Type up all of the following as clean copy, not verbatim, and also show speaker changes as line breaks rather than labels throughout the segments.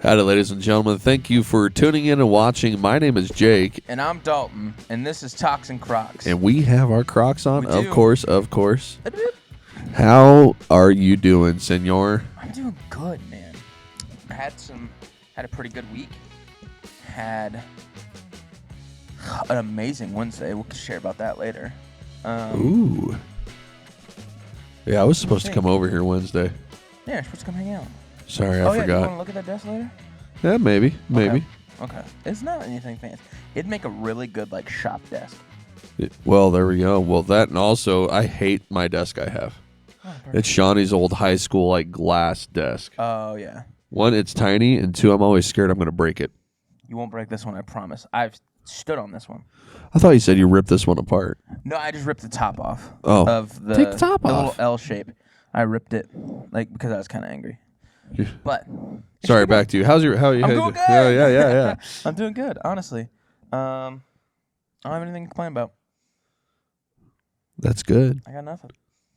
Howdy, ladies and gentlemen. Thank you for tuning in and watching. My name is Jake.
And I'm Dalton, and this is Toxin Crocs.
And we have our Crocs on,
We
of
do.
course, of course. How are you doing, senor?
I'm doing good, man. I had a pretty good week. Had an amazing Wednesday. We'll share about that later.
Ooh. Yeah, I was supposed to come over here Wednesday.
Yeah, you're supposed to come hang out.
Sorry, I
Yeah, you
forgot.
want to look at that desk later?
Yeah, maybe.
Okay. It's not anything fancy. It'd make a really good, shop desk.
Well, there we go. Well, that and also, I hate my desk I have.
Oh,
It's Shawnee's old high school, glass desk.
Oh, yeah.
One, it's tiny, and two, I'm always scared I'm going to break it.
You won't break this one, I promise. I've stood on this one.
I thought you said you ripped this one apart.
No, I just ripped the top off.
Oh.
Of the,
Take the top
the
off.
little L shape. I ripped it, because I was kind of angry. But
Sorry, back to you. How are you?
I'm doing good.
Yeah.
I'm doing good, honestly. I don't have anything to complain about.
That's good.
I got nothing.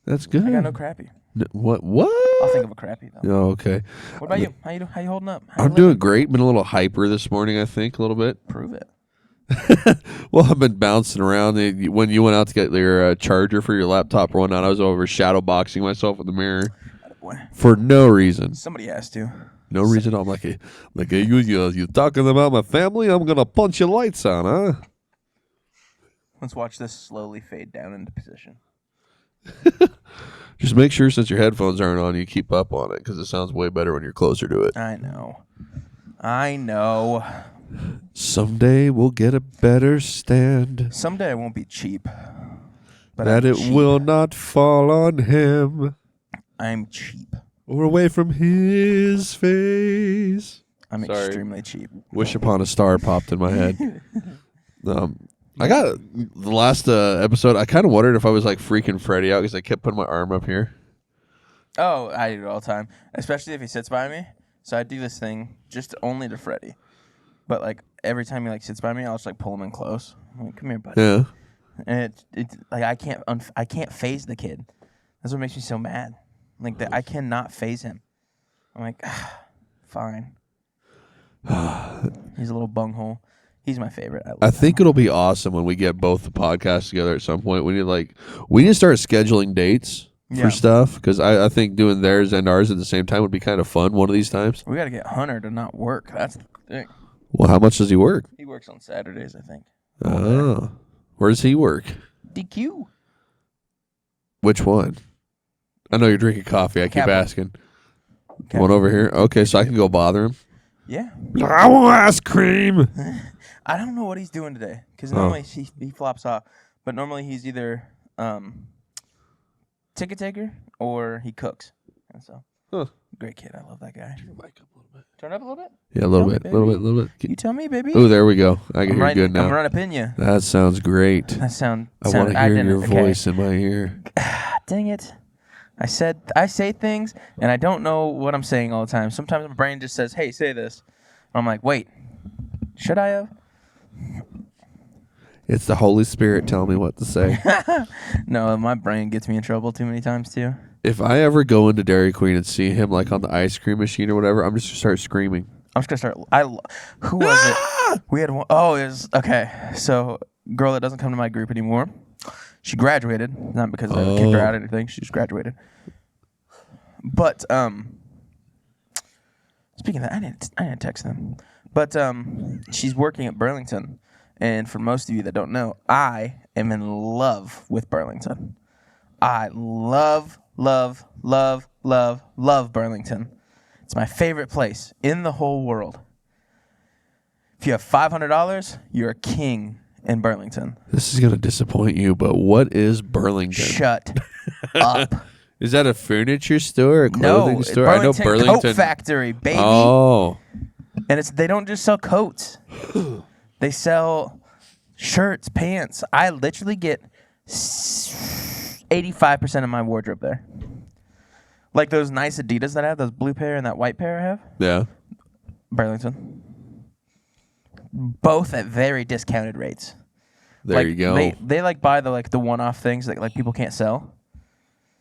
That's good.
I got no crappy.
What?
I'll think of a crappy though.
Oh, okay.
What about you? How you holding up? How you
I'm doing
living?
great. Been a little hyper this morning, I think, a little bit.
Prove it.
Well, I've been bouncing around. When you went out to get your charger for your laptop or whatnot, I was over shadow boxing myself in the mirror
Boy,
for no reason.
somebody has to.
No reason. I'm like, hey, you talking about my family? I'm gonna punch your lights on, huh?
Let's watch this slowly fade down into position.
Just make sure since your headphones aren't on, you keep up on it because it sounds way better when you're closer to it.
I know.
Someday we'll get a better stand.
Someday I won't be cheap. But
That
I'm
it
cheap.
will not fall on him
I'm cheap.
or away from his face.
I'm
Sorry.
extremely cheap.
Wish upon a star popped in my head. I got the last episode. I kind of wondered if I was freaking Freddy out because I kept putting my arm up here.
Oh, I do it all the time, especially if he sits by me. So I do this thing just only to Freddy. But every time he sits by me, I'll just pull him in close. I'm like, come here, buddy.
Yeah.
And it's I can't phase the kid. That's what makes me so mad. I cannot phase him. I'm like, fine. He's a little bunghole. He's my favorite.
I think it'll be awesome when we get both the podcasts together at some point. We need to start scheduling dates
Yeah.
for stuff because I think doing theirs and ours at the same time would be kind of fun one of these times.
We got to get Hunter to not work. That's the thing.
Well, how much does he work?
He works on Saturdays, I think.
Oh, where does he work?
DQ.
Which one? I know you're drinking coffee. I keep
Kaplan.
asking. One over here. Okay, so I can go bother him.
Yeah.
I want ice cream.
I don't know what he's doing today because normally he flops off, but normally he's either ticket taker or he cooks. And so, great kid. I love that guy. Turn up a little bit.
Yeah, a little
Tell me,
bit, little bit.
You tell me, baby.
Oh, there we go. I can hear you good
I'm
now.
running a pin you.
That sounds great.
That sound.
I want to hear
didn't-
your
okay.
voice in my ear.
Dang it. I say things and I don't know what I'm saying all the time. Sometimes my brain just says, "Hey, say this." I'm like, "Wait, should I have?"
It's the Holy Spirit telling me what to say.
No, my brain gets me in trouble too many times too.
If I ever go into Dairy Queen and see him on the ice cream machine or whatever, I'm just gonna start screaming.
I'm just gonna start. Who was it? We had one. Oh, it was okay. So, girl that doesn't come to my group anymore. She graduated, not because they kicked her out or anything. She just graduated. But speaking of that, I didn't text them. But she's working at Burlington, and for most of you that don't know, I am in love with Burlington. I love Burlington. It's my favorite place in the whole world. If you have $500, you're a king in Burlington.
This is gonna disappoint you, but what is Burlington?
Shut up.
Is that a furniture store, a clothing
No,
store? I know Burlington.
Coat Factory, baby.
Oh,
And they don't just sell coats. They sell shirts, pants. I literally get 85% of my wardrobe there. Like those nice Adidas that I have, those blue pair and that white pair I have.
yeah.
Burlington. Both at very discounted rates.
There you go.
They buy the one-off things that people can't sell,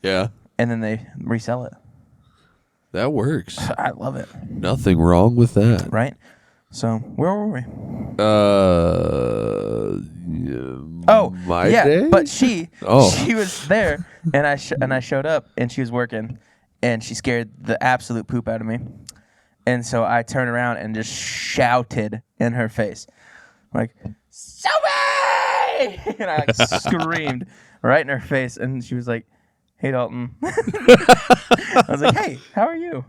Yeah.
and then they resell it.
That works.
I love it.
Nothing wrong with that.
Right? So where were we?
My
yeah,
day?
but she
Oh.
she was there, and I showed up, and she was working, and she scared the absolute poop out of me, and so I turned around and just shouted in her face, like, Sophie! And I like screamed right in her face, and she was like, hey, Dalton. I was like, hey, how are you?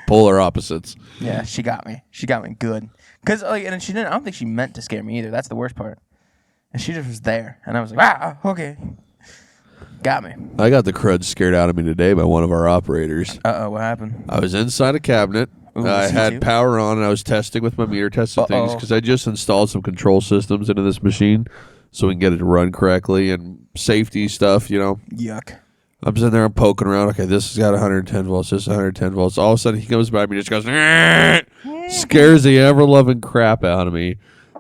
Polar opposites.
Yeah, she got me. She got me good. Cause like, and she didn't. I don't think she meant to scare me either. That's the worst part. And she just was there, and I was like, okay, got me.
I got the crud scared out of me today by one of our operators.
What happened?
I was inside a cabinet.
Ooh,
I
C2?
had power on, and I was testing with my meter, testing things,
Uh-oh.
because I just installed some control systems into this machine so we can get it to run correctly and safety stuff, you know.
Yuck.
I'm sitting there, I'm poking around. Okay, this has got 110 volts, this is 110 volts. All of a sudden, he comes by me and just goes, scares the ever-loving crap out of me.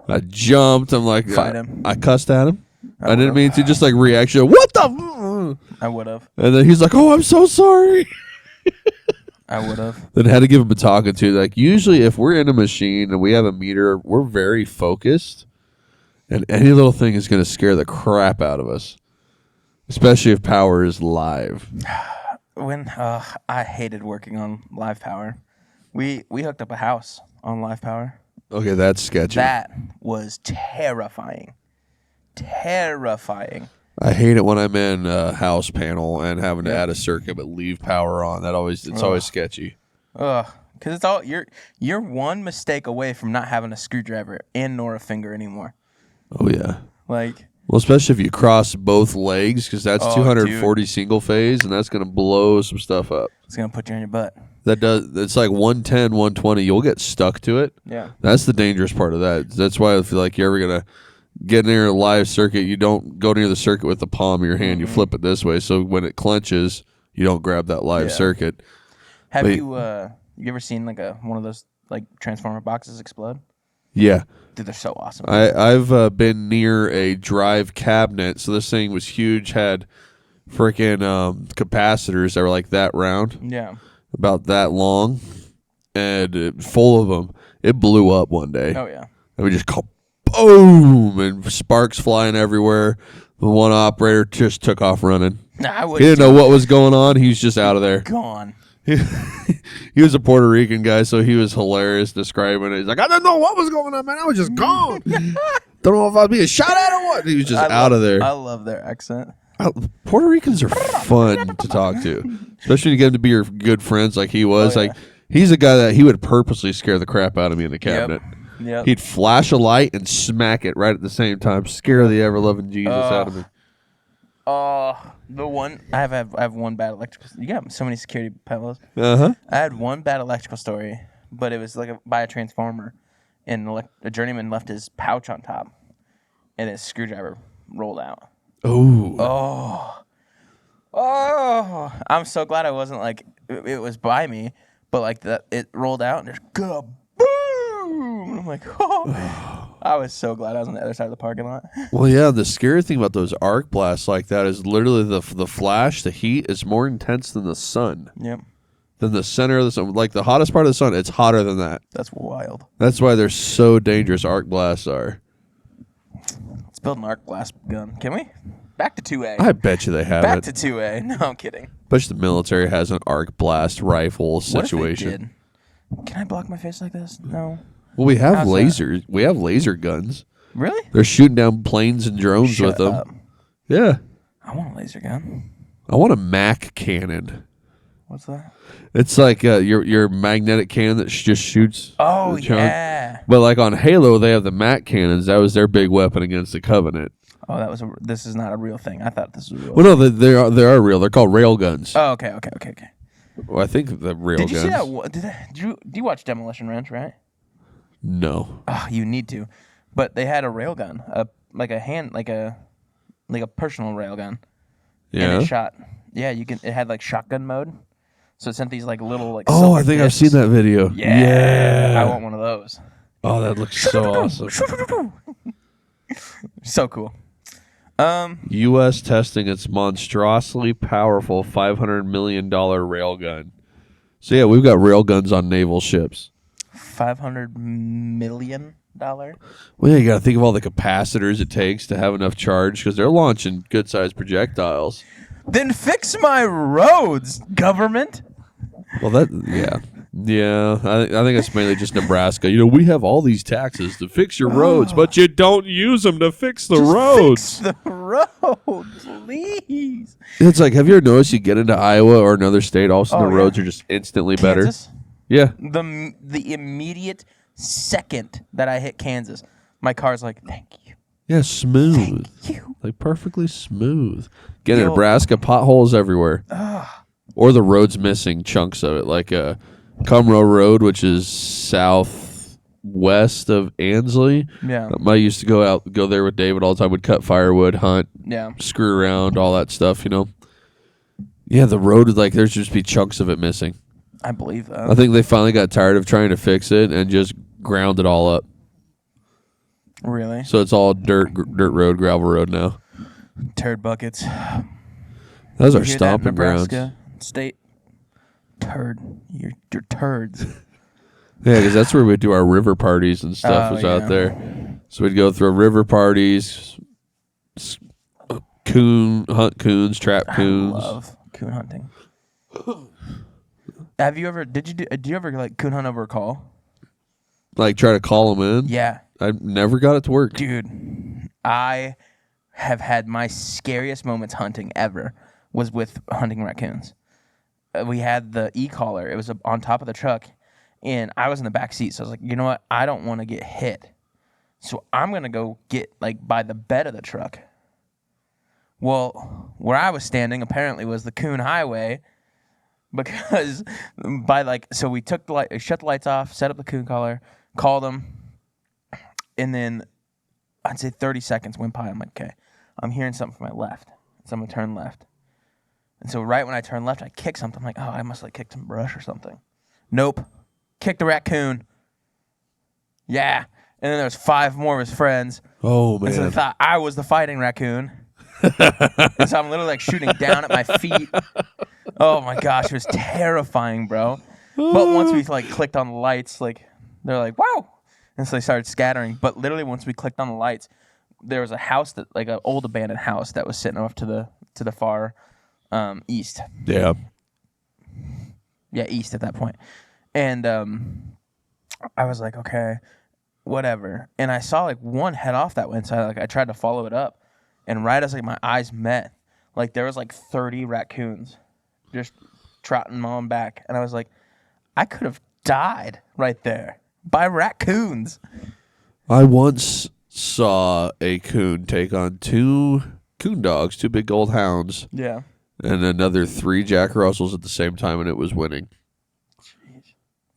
I jumped. I'm like,
Fight him.
I cussed at him. I didn't
would've.
mean to, just like reaction. What the?
I would have.
And then he's like, oh, I'm so sorry.
I would have.
Then had to give him a talking to. Like, usually if we're in a machine and we have a meter, we're very focused. And any little thing is going to scare the crap out of us. Especially if power is live.
When I hated working on live power. We hooked up a house on live power.
Okay, that's sketchy.
That was terrifying. Terrifying.
I hate it when I'm in a house panel and having to add a circuit but leave power on. It's always sketchy.
Ugh. Because it's all you're one mistake away from not having a screwdriver and nor a finger anymore.
Oh yeah.
Like,
Well, especially if you cross both legs, because that's
Oh,
240 single phase, and that's going to blow some stuff up.
it's gonna put you on your butt.
It's like 110, 120. You'll get stuck to it.
Yeah.
That's the dangerous part of that. That's why I feel like you're ever going to get near a live circuit, you don't go near the circuit with the palm of your hand. You flip it this way, so when it clenches, you don't grab that live circuit.
Have
Wait.
you ever seen like one of those like transformer boxes explode?
Yeah.
Dude, they're so awesome.
I've been near a drive cabinet, so this thing was huge, had freaking capacitors that were like that round,
yeah.
about that long, and full of them. It blew up one day.
Oh yeah.
And we just call boom, and sparks flying everywhere. The one operator just took off running.
Nah, I
He
would.
didn't know what was going on. He was just out of there.
Gone.
He was a Puerto Rican guy, so he was hilarious describing it. He's like, I didn't know what was going on, man. I was just gone. Don't know if I was being shot at or what. He was just out of there.
I love their accent.
Puerto Ricans are fun to talk to, especially when you get them to be your good friends like he was.
Oh, yeah.
Like, he's a guy that he would purposely scare the crap out of me in the cabinet.
Yep.
He'd flash a light and smack it right at the same time, scare the ever-loving Jesus out of me.
The one I have one bad electrical. You got so many security pillows.
Uh-huh.
I had one bad electrical story, but it was like by a transformer, and a journeyman left his pouch on top, and his screwdriver rolled out.
Ooh.
Oh! I'm so glad I wasn't like it was by me, but like it rolled out and there's kaboom! I'm like, oh! I was so glad I was on the other side of the parking lot.
Well, yeah, the scary thing about those arc blasts like that is literally the flash, the heat is more intense than the sun.
Yep,
Than the center of the sun. Like the hottest part of the sun, it's hotter than that.
that's wild.
That's why they're so dangerous, arc blasts are.
Let's build an arc blast gun. Can we? Back to 2A.
I bet you they have
Back
it.
to 2A. No, I'm kidding.
Bet you the military has an arc blast rifle
What if they
situation.
did? Can I block my face like this? No.
Well, we have
How's that?
lasers. We have laser guns.
Really?
They're shooting down planes and drones
Shut
with them.
up.
Yeah.
I want a laser gun.
I want a Mac cannon.
What's that?
It's like your magnetic cannon that just shoots.
Oh,
the chunk.
yeah.
But like on Halo, they have the Mac cannons. That was their big weapon against the Covenant.
Oh, this is not a real thing. I thought this was a real
Well, no, they are real. They're called rail guns.
Oh, okay.
Well, I think the real
Did you
guns.
see that? Do you watch Demolition Ranch, right?
No.
Oh, you need to. But they had a railgun, like a personal railgun.
Yeah.
And it shot. Yeah, you can. It had like shotgun mode, so it sent these like little like.
Oh,
silver
I think I've
discs.
seen that video.
Yeah. I want one of those.
Oh, that looks so awesome.
So cool.
U.S. testing its monstrously powerful $500 million railgun. So yeah, we've got rail guns on naval ships.
$500 million.
Well, yeah, you got to think of all the capacitors it takes to have enough charge because they're launching good-sized projectiles.
Then fix my roads, government.
Well, yeah. I think it's mainly just Nebraska. We have all these taxes to fix your roads, but you don't use them to fix the roads.
Fix the road, please.
It's like, have you ever noticed you get into Iowa or another state, all of a sudden the roads are just instantly better?
Kansas?
Yeah.
The immediate second that I hit Kansas, my car's like, thank you.
Yeah, smooth.
Thank you.
Like perfectly smooth. Get in
Yo.
Nebraska, potholes everywhere. Or the road's missing chunks of it, like Cumro Road, which is southwest of Ansley.
Yeah.
I used to go there with David all the time. We'd cut firewood, hunt,
Yeah.
screw around, all that stuff, Yeah, the road is like there's just be chunks of it missing.
I believe that.
I think they finally got tired of trying to fix it and just ground it all up.
Really?
So it's all dirt road, gravel road now.
Turd buckets.
Those are
You hear that,
stomping grounds.
Nebraska State. Turd. You're turds.
Yeah, because that's where we do our river parties and stuff.
Oh,
Was
yeah.
out there, so we'd go through river parties, hunt coons, trap coons.
I love coon hunting. Have you ever? Do you ever like coon hunt over a call?
Like try to call them in.
Yeah,
I never got it to work.
dude. I have had my scariest moments hunting ever was with hunting raccoons. We had the e-collar. It was on top of the truck, and I was in the back seat. So I was like, you know what? I don't want to get hit, so I'm gonna go get like by the bed of the truck. Well, where I was standing apparently was the coon highway, because so we took the light, shut the lights off, set up the coon collar, called them, and then I'd say 30 seconds went by. I'm like, okay, I'm hearing something from my left, so I'm gonna turn left. And so right when I turn left, I kick something. I'm like, oh, I must have kicked some brush or something. Nope, kicked a raccoon. Yeah, and then there was 5 more of his friends.
Oh
And so they
man.
thought I was the fighting raccoon. And so I'm literally like shooting down at my feet. Oh my gosh, it was terrifying, bro. But once we like clicked on the lights, like they're like, wow. And so they started scattering. But literally once we clicked on the lights, there was a house that like an old abandoned house that was sitting off to the far east.
Yeah.
Yeah, east at that point. And I was like, okay, whatever. And I saw like one head off that way, and so I tried to follow it up. And right as like my eyes met, like there was like 30 raccoons just trotting on back. And I was like, I could have died right there by raccoons.
I once saw a coon take on 2 coon dogs, 2 big old hounds,
Yeah.
and another 3 Jack Russells at the same time, and it was winning.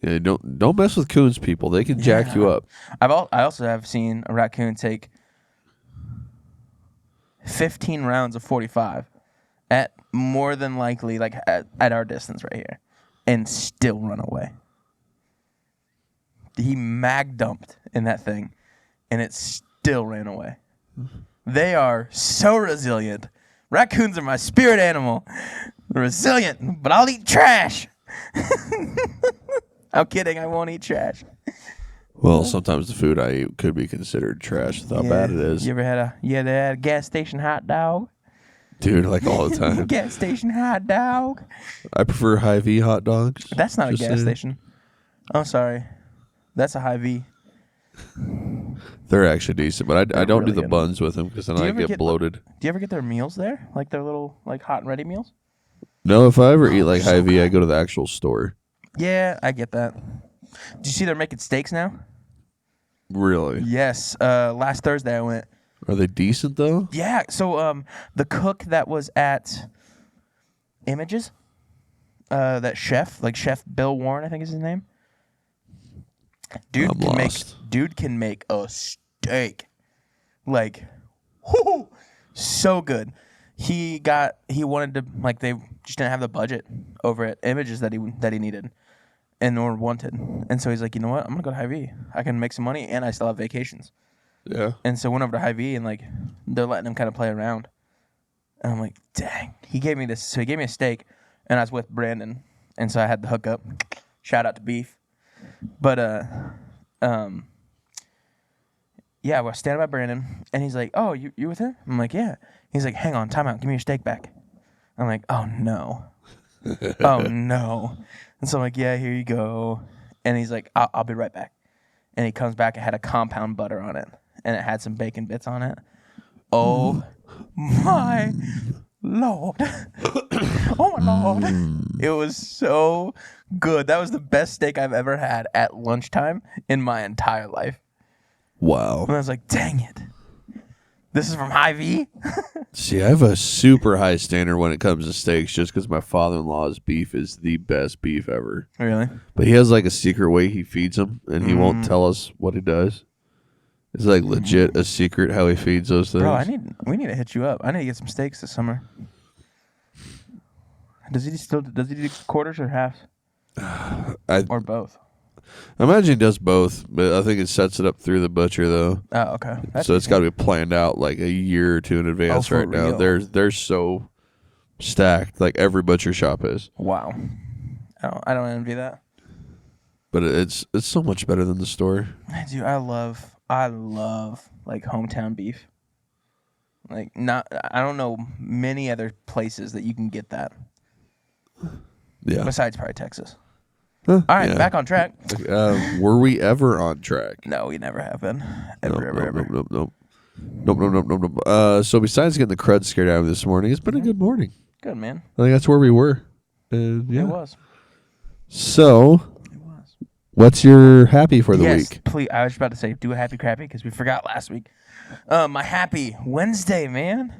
Yeah, don't mess with coons, people. They can jack you up.
I also have seen a raccoon take 15 rounds of 45 at more than likely like at our distance right here and still run away. He mag dumped in that thing and it still ran away. They are so resilient. Raccoons are my spirit animal. Resilient, but I'll eat trash. I'm kidding, I won't eat trash.
Well, sometimes the food I eat could be considered trash with how bad it is.
You ever had a gas station hot dog?
Dude, like all the time.
Gas station hot dog.
I prefer Hy-Vee hot dogs.
That's not
Just
a gas
saying.
station. I'm sorry. That's a Hy-Vee.
They're actually decent, but I don't
really
do the
good.
buns with them because then
Do you
I
ever
get
get-
bloated.
Do you ever get their meals there? Like their little like hot and ready meals?
No, if I ever eat like Hy-Vee, I go to the actual store.
Yeah, I get that. Do you see they're making steaks now?
Really?
Yes. Last Thursday I went.
Are they decent though?
Yeah. So the cook that was at Images, that chef, like Chef Bill Warren, I think is his name. Dude
I'm
can
lost.
make a steak, like, whoo, so good. He wanted to like they just didn't have the budget over at Images that he needed and or wanted, and so he's like, you know what, I'm gonna go to Hy-Vee. I can make some money and I still have vacations.
Yeah.
And so went over to Hy-Vee and like they're letting him kind of play around. And I'm like, dang. He gave me a steak, and I was with Brandon, and so I had the hookup. Shout out to Beef. But yeah, I was standing by Brandon, and he's like, "Oh, you with him?" I'm like, "Yeah." He's like, "Hang on, time out. Give me your steak back." I'm like, "Oh no, oh no." And so I'm like, "Yeah, here you go." And he's like, "I'll be right back." And he comes back. It had a compound butter on it, and it had some bacon bits on it. Oh my Lord. Oh my Lord. It was so good. That was the best steak I've ever had at lunchtime in my entire life.
Wow.
And I was like, dang it. This is from Hy-Vee?
See, I have a super high standard when it comes to steaks just because my father-in-law's beef is the best beef ever.
Really?
But he has like a secret way he feeds them, and he won't tell us what he does. It's like legit a secret how he feeds those things.
Bro, we need to hit you up. I need to get some steaks this summer. Does he do quarters or halves? Or both?
I imagine he does both, but I think it sets it up through the butcher though.
Oh, okay.
So it's got to be planned out like a year or two in advance
for
right now.
real?
They're so stacked, like every butcher shop is.
Wow. I don't envy that.
But it's so much better than the store.
Dude, I love like hometown beef. Like I don't know many other places that you can get that.
Yeah.
Besides probably Texas.
Huh,
All right,
yeah.
back on track.
Were we ever on track?
No, we never have been.
Nope.
Ever.
So besides getting the crud scared out of me this morning, it's been a good morning.
Good, man.
I think that's where we were. Yeah.
It was.
So,
It was.
what's your happy for the
Yes,
week?
please. I was about to say, do a happy crappy because we forgot last week. My happy Wednesday, man.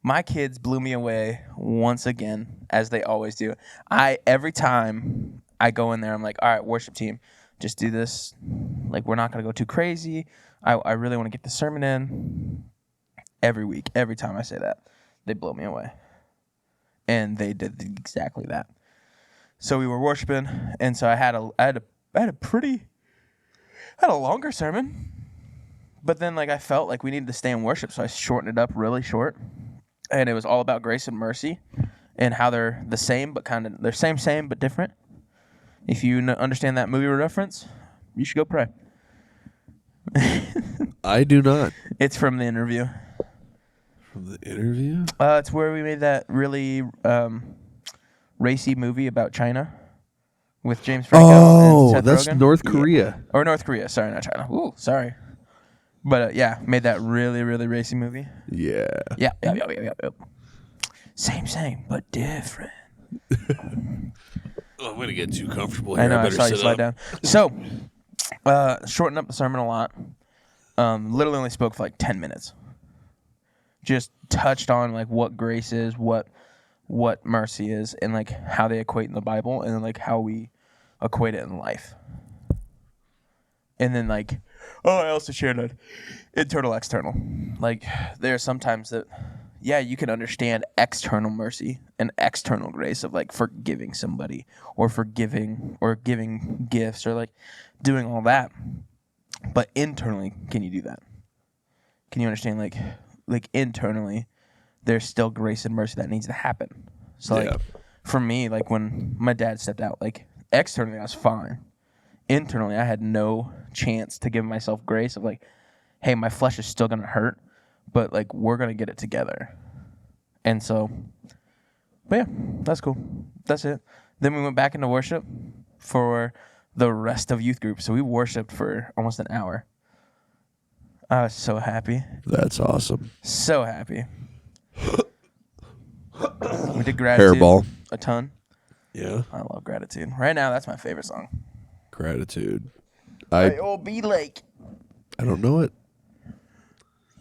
My kids blew me away once again, as they always do. Every time I go in there, I'm like, all right, worship team, just do this. Like, we're not going to go too crazy. I really want to get the sermon in. Every week, every time I say that, they blow me away. And they did exactly that. So we were worshiping, and so I had a longer sermon. But then, like, I felt like we needed to stay in worship, so I shortened it up really short. And it was all about grace and mercy and how they're the same, but they're same, but different. If you understand that movie reference, you should go pray.
I do not.
It's from The Interview.
From The Interview?
It's where we made that really racy movie about China with James Franco and Seth
that's
Rogen.
North
Yeah.
Korea.
Or North Korea. Sorry, not China. Ooh, sorry. But yeah, made that really, really racy movie.
Yeah.
Yeah. Same, but different.
Oh, I'm going to get too comfortable
I
here.
know, I
better
saw you
sit
slide
up.
down. So, shortened up the sermon a lot. Literally only spoke for like 10 minutes. Just touched on like what grace is, what mercy is, and like how they equate in the Bible, and then like how we equate it in life. And then like, I also shared an internal, external. Like there are sometimes that, yeah, you can understand external mercy and external grace of like forgiving somebody or forgiving or giving gifts or like doing all that. But internally, can you do that? Can you understand like internally, there's still grace and mercy that needs to happen. So like for me, like when my dad stepped out, like externally I was fine. Internally, I had no chance to give myself grace of like, hey, my flesh is still going to hurt, but like we're going to get it together. And so, but yeah, that's cool. That's it. Then we went back into worship for the rest of youth group. So we worshiped for almost an hour. I was so happy.
That's awesome.
So happy. We did gratitude
Hairball.
a ton.
Yeah.
I love gratitude. Right now, that's my favorite song.
Gratitude.
Be like.
I don't know it.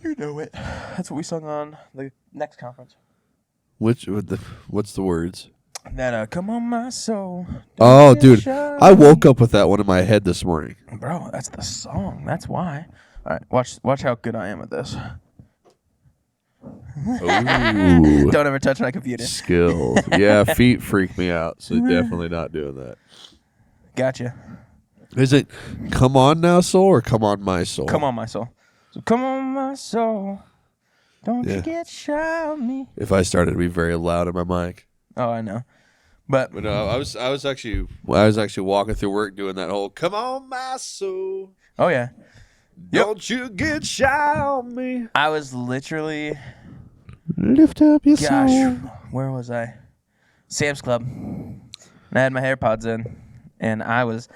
You know it. That's what we sung on the next conference.
What's the words?
That come on my soul.
Oh,
Don't
dude.
shine.
I woke up with that one in my head this morning.
Bro, that's the song. That's why. All right, watch how good I am at this.
Ooh.
Don't ever touch my computer.
Skills. Yeah, feet freak me out, so definitely not doing that.
Gotcha.
Is it Come On Now Soul or Come On My Soul?
Come on, my soul. So come on, my soul. Don't you get shy on me.
If I started to be very loud in my mic.
Oh, I know. But
But no, I was actually walking through work doing that whole "Come on, my soul,
oh yeah,
don't you get shy on me,
I was literally,
lift up your
gosh,
soul."
where was I? Sam's Club. And I had my AirPods in, and I was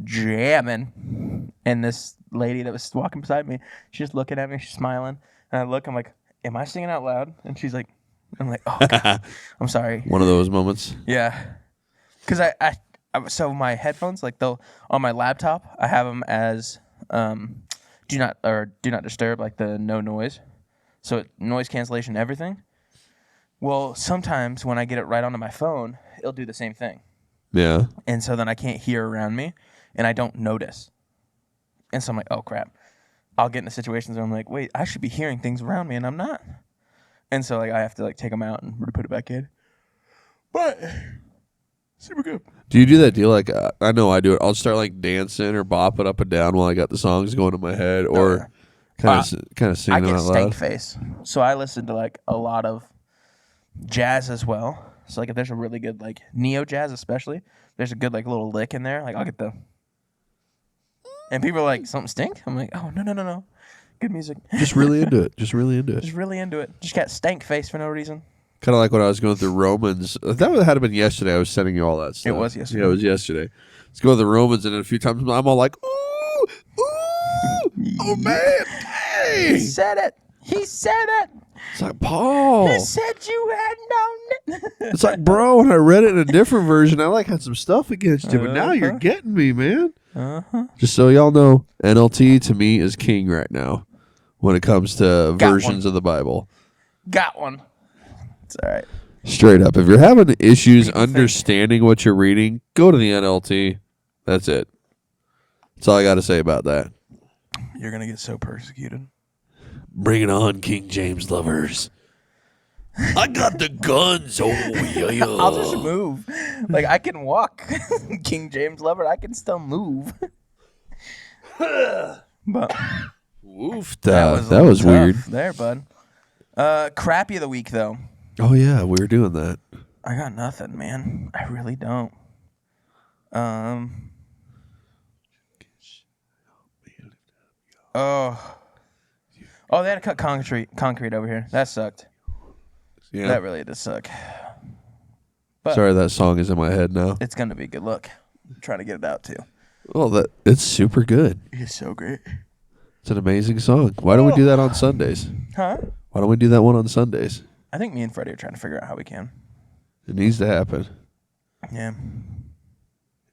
jamming. And this lady that was walking beside me, she's just looking at me, she's smiling, and I look, I'm like, am I singing out loud? And she's like, I'm like, oh God, I'm sorry.
One of those moments.
Yeah, because so my headphones, like they'll on my laptop, I have them as do not disturb, like the no noise, so noise cancellation, everything. Well, sometimes when I get it right onto my phone, it'll do the same thing,
Yeah.
and so then I can't hear around me, and I don't notice, and so I'm like, oh crap, I'll get into situations where I'm like, wait, I should be hearing things around me, and I'm not, and so like I have to like take them out and put it back in, but. Super good.
Do you do that deal? Like, I know I do it. I'll start like dancing or bopping up and down while I got the songs going in my head, or kind of
I
singing
get
out
stank
loud.
face, so I listen to like a lot of jazz as well. So like if there's a really good like neo jazz, especially if there's a good like little lick in there, like I'll get the. And people are like, something stink? I'm like, oh no, good music.
Just really into it. Just really into it.
Just really into it. Just got stank face for no reason.
Kind of like when I was going through Romans. That had been yesterday. I was sending you all that stuff.
It was yesterday.
Yeah, it was yesterday. Let's go to the Romans, and then a few times I'm all like, ooh, oh man, hey.
He said it. He said it.
It's like, Paul.
He said you had known it.
It's like, bro, when I read it in a different version, I like had some stuff against you, but now you're getting me, man. Just so y'all know, NLT to me is king right now when it comes to versions of the Bible.
Got one. It's all right.
Straight up. If you're having issues understanding what you're reading, go to the NLT. That's it. That's all I got to say about that.
You're going to get so persecuted.
Bring it on, King James lovers. I got the guns. Oh, yeah.
I'll just move. Like, I can walk. King James lover, I can still move. But
Woof, that was
tough
weird.
there, bud. Crappy of the week, though.
Oh, yeah, we were doing that.
I got nothing, man. I really don't. Oh, they had to cut concrete over here. That sucked.
Yeah.
That really did suck. But
Sorry, that song is in my head now.
it's gonna be a good look. I'm trying to get it out too.
Well, it's super good.
It's so great.
It's an amazing song. Why don't we do that on Sundays?
Huh?
Why don't we do that one on Sundays?
I think me and Freddie are trying to figure out how we can.
It needs to happen.
Yeah.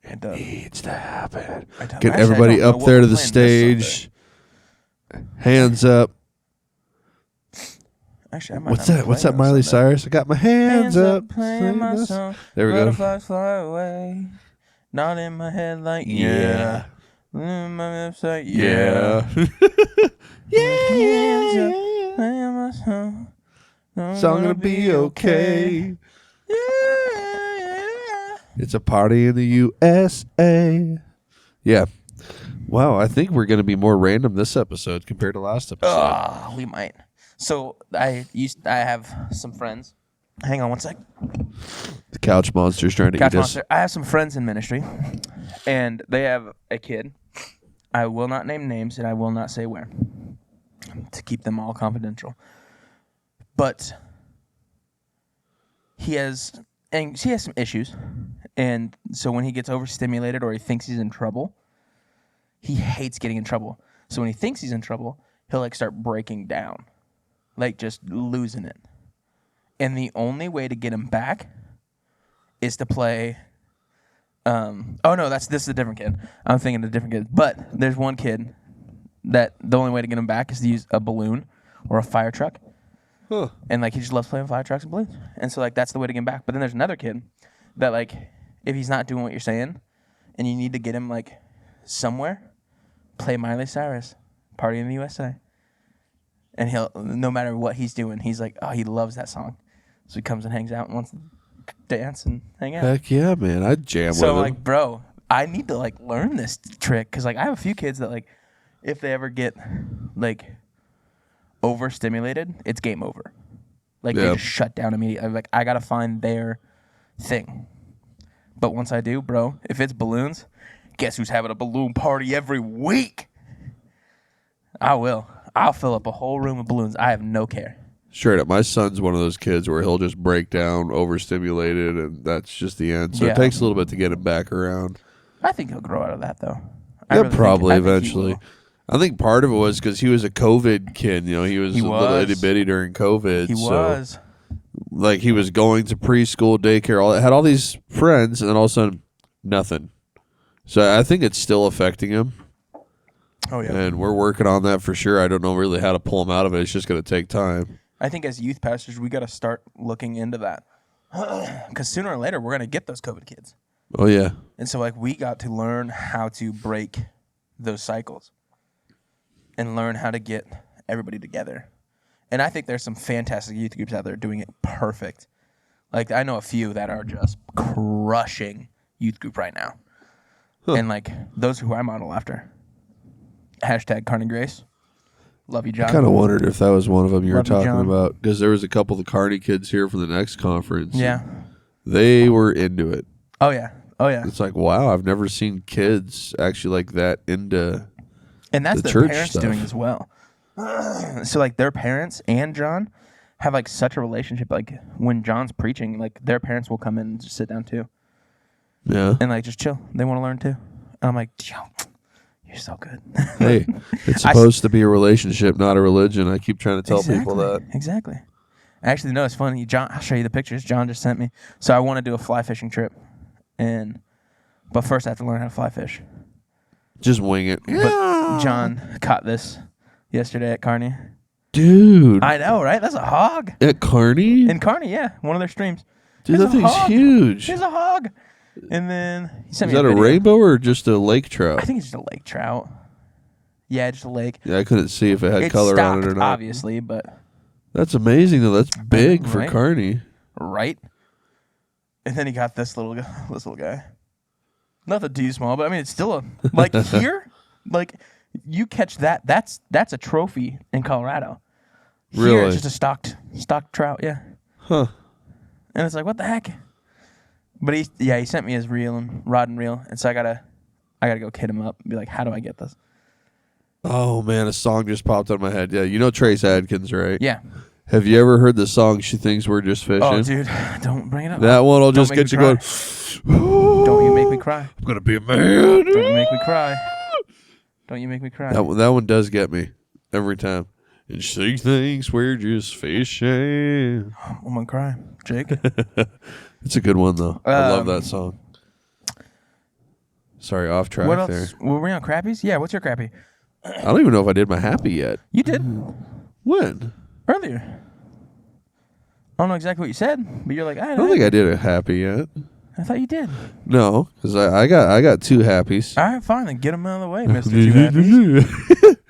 It does.
Needs to happen.
Get
Get everybody up there to the stage. Hands up.
Actually, I might
What's
not be
that? What's that,
playing on
Miley
Sunday.
Cyrus? I got my hands up.
playing my
Sing this.
song.
There we go.
Butterflies fly away. Not in my head like yeah. In my website,
Yeah.
yeah. Playing my song.
Song gonna be okay. It's a party in the USA. Yeah. Wow, I think we're going to be more random this episode compared to last episode.
We might. So I have some friends. Hang on one sec.
The couch monster's trying to
Couch
eat us.
Monster. I have some friends in ministry, and they have a kid. I will not name names, and I will not say where, to keep them all confidential. But he has some issues, and so when he gets overstimulated or he thinks he's in trouble, he hates getting in trouble. So when he thinks he's in trouble, he'll like start breaking down, like just losing it. And the only way to get him back is to play. Oh no, this is a different kid. I'm thinking of a different kid. But there's one kid that the only way to get him back is to use a balloon or a fire truck.
Huh.
And like he just loves playing fire trucks and balloons. And so like that's the way to get him back. But then there's another kid that like if he's not doing what you're saying and you need to get him like somewhere, play Miley Cyrus, Party in the USA. And he'll, no matter what he's doing, he's like, oh, he loves that song. So he comes and hangs out and wants to dance and hang out.
Heck yeah, man. I'd jam
So
with
like,
him.
bro, I need to like learn this trick because like I have a few kids that like, if they ever get like overstimulated, it's game over. Like they just shut down immediately. Like I gotta find their thing. But once I do, bro, if it's balloons, guess who's having a balloon party every week? I will. I'll fill up a whole room of balloons. I have no care.
Straight up, my son's one of those kids where he'll just break down, overstimulated, and that's just the end. So
Yeah.
it takes a little bit to get him back around.
I think he'll grow out of that, though. I
Yeah,
really
probably
think he
eventually.
will.
I think part of it was because he was a COVID kid. You know, he was
He
a little
was.
itty bitty during COVID.
He
so,
was.
like, he was going to preschool, daycare, had all these friends, and then all of a sudden, nothing. So I think it's still affecting him,
Oh, yeah.
and we're working on that for sure. I don't know really how to pull him out of it. It's just going to take time.
I think as youth pastors, we got to start looking into that. Because sooner or later, we're going to get those COVID kids.
Oh, yeah.
And so, like, we got to learn how to break those cycles and learn how to get everybody together. And I think there's some fantastic youth groups out there doing it perfect. Like, I know a few that are just crushing youth group right now. And, like, those who I model after. Hashtag Carney Grace. Love you, John.
I kind of wondered if that was one of them you were
Love you,
talking
John.
about, because there was a couple of the Carney kids here from the next conference.
Yeah.
They were into it.
Oh, yeah. Oh, yeah.
It's like, wow, I've never seen kids actually like that into.
And that's
the
their
church
parents
stuff.
doing as well. So, like, their parents and John have, like, such a relationship. Like, when John's preaching, like, their parents will come in and just sit down, too.
Yeah.
And, like, just chill. They want to learn, too. And I'm like, you're so good.
Hey, it's
I s-
supposed to be a relationship, not a religion. I keep trying to tell people that.
Exactly. Actually, no, it's funny. John, I'll show you the pictures John just sent me. So I want to do a fly fishing trip, but first I have to learn how to fly fish.
Just wing it.
But John caught this yesterday at Kearney.
Dude.
I know, right? That's a hog.
At Kearney?
In Kearney, yeah, one of their streams.
Dude,
There's
that
a
thing's
hog.
huge.
There's a hog. And then he sent
Is
me
that a
video.
rainbow or just a lake trout?
I think it's just a lake trout. Yeah, just a lake.
Yeah, I couldn't see if it had
It's
color
stocked,
on it or not.
obviously, but
That's amazing, though. That's big for
Right?
Kearney.
right. And then he got this little guy. Nothing too small, but I mean, it's still a like here. Like you catch that. That's a trophy in Colorado. Here
Really?
it's just a stocked trout. Yeah.
Huh.
And it's like, what the heck? But he sent me his reel and rod and reel, and so I gotta go hit him up and be like, how do I get this?
Oh, man, a song just popped out of my head. Yeah, you know Trace Adkins, right?
Yeah.
Have you ever heard the song She Thinks We're Just Fishing?
Oh, dude, don't bring it up.
That one will
Don't
just
make
get you
me
going.
cry. Don't you make me cry.
I'm going to be a man.
Don't you make me cry. Don't you make me cry.
That one does get me every time. And she thinks we're just fishing.
I'm gonna cry, Jake.
It's a good one, though. I love
Um,
that song. Sorry, off track
What else?
there.
Were we on crappies? Yeah. What's your crappie?
I don't even know if I did my happy yet.
You did
When?
earlier. I don't know exactly what you said, but you're like,
I don't think I did a happy yet.
I thought you did.
No, because I got two happies.
All right, fine, then get them out of the way, Mister Two Happies.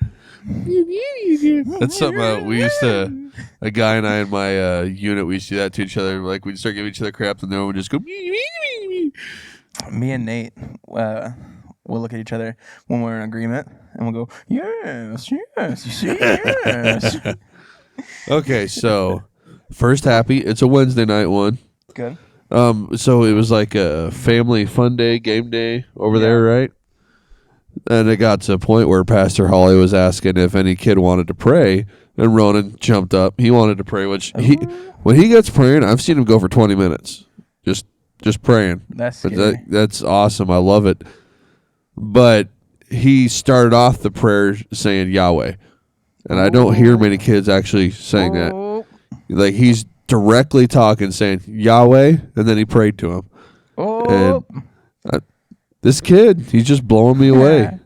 That's something we used to. A guy and I in my unit, we used to do that to each other. Like we'd start giving each other crap, and then we'd just go.
Me and Nate, we'll look at each other when we're in agreement, and we'll go, yes, yes, yes.
Okay, so first happy. It's a Wednesday night one.
Good.
So it was like a family fun day, game day over there, right? And it got to a point where Pastor Holly was asking if any kid wanted to pray, and Ronan jumped up. He wanted to pray, which when he gets praying, I've seen him go for 20 minutes, just praying.
That's
But
scary.
that's awesome. I love it. But he started off the prayer saying Yahweh, and I don't hear many kids actually saying that.
Oh,
Like he's directly talking, saying Yahweh, and then he prayed to him.
oh.
This kid, he's just blowing me away.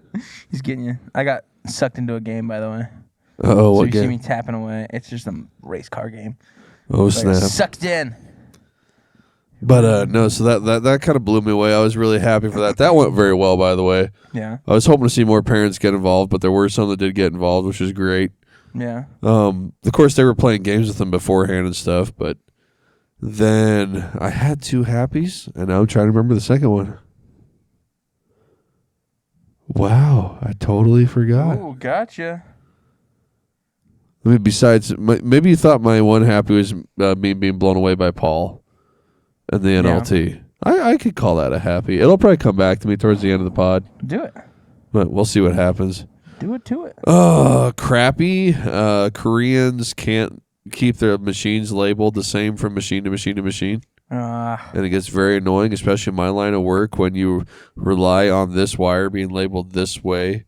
He's getting you. I got sucked into a game, by the way.
Oh,
So
what
you see
game?
me tapping away. It's just a race car game.
Oh,
Like,
snap.
sucked in.
But no, so that kind of blew me away. I was really happy for that. That went very well, by the way.
Yeah.
I was hoping to see more parents get involved, but there were some that did get involved, which was great.
Yeah.
Of course, they were playing games with them beforehand and stuff, but then I had two happies, and now I'm trying to remember the second one. Wow, I totally forgot.
Oh, gotcha.
I mean, besides, maybe you thought my one happy was me being blown away by Paul and the NLT. I could call that a happy. It'll probably come back to me towards the end of the pod,
Do it.
but we'll see what happens.
Do it to it.
Crappy. Koreans can't keep their machines labeled the same from machine to machine to machine. And it gets very annoying, especially in my line of work, when you rely on this wire being labeled this way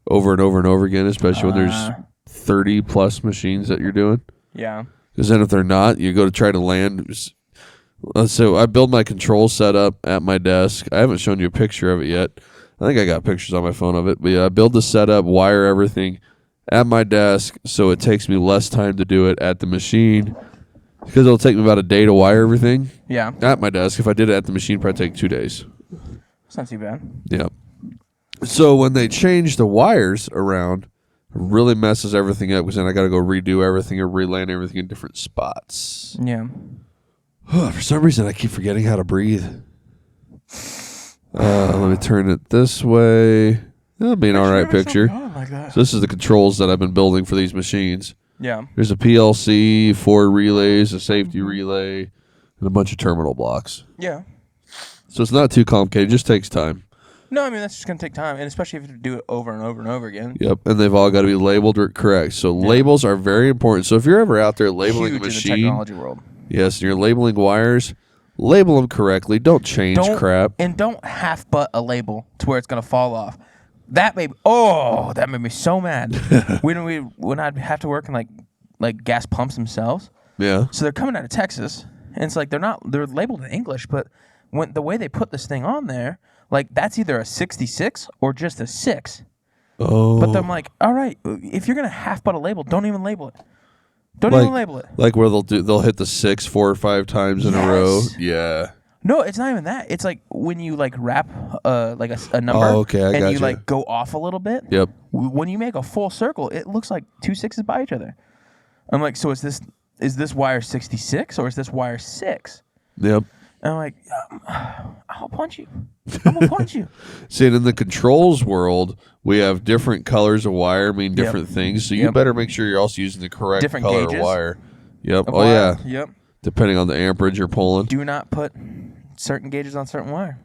over and over and over again, especially when there's 30 plus machines that you're doing.
Yeah.
Because then if they're not, you go to try to land. So I build my control setup at my desk. I haven't shown you a picture of it yet. I think I got pictures on my phone of it. But yeah, I build the setup, wire everything at my desk, so it takes me less time to do it at the machine. Because it'll take me about a day to wire everything.
Yeah.
At my desk. If I did it at the machine, it'd probably take 2 days.
It's not too bad.
Yeah. So when they change the wires around, it really messes everything up because then I got to go redo everything or reland everything in different spots.
Yeah.
For some reason, I keep forgetting how to breathe. Let me turn it this way. That'll be an all right picture.
Like that.
So this is the controls that I've been building for these machines.
Yeah.
There's a PLC, 4 relays, a safety relay, and a bunch of terminal blocks.
Yeah.
So it's not too complicated. It just takes time.
No, I mean, that's just going to take time, and especially if you do it over and over and over again.
Yep, and they've all got to be labeled correct. So labels are very important. So if you're ever out there labeling
Huge
a machine,
in the technology world.
yes, and you're labeling wires, label them correctly. Don't change crap.
And don't half butt a label to where it's going to fall off. That made me so mad. when I'd have to work in like gas pumps themselves.
Yeah.
So they're coming out of Texas, and it's like they're labeled in English, but when the way they put this thing on there, like that's either a 66 or just a 6.
Oh.
But I'm like, all right, if you're gonna half butt a label, don't even label it. Don't even label it.
Like where they'll hit the 6 4 or 5 times in a row. Yeah.
No, it's not even that. It's like when you like wrap like a number,
Oh, okay, I
and
got
you
you.
like go off a little bit.
Yep.
When you make a full circle, it looks like 2 6s by each other. I'm like, so is this wire 66 or is this wire 6?
Yep.
And I'm like, I'll punch you. I'm gonna punch you.
See, and in the controls world, we have different colors of wire mean different things. So you better make sure you're also using the correct
Different
color
gauges
of wire. Yep.
Wire.
Yeah.
Yep.
Depending on the amperage you're pulling.
Do not put certain gauges on certain wire,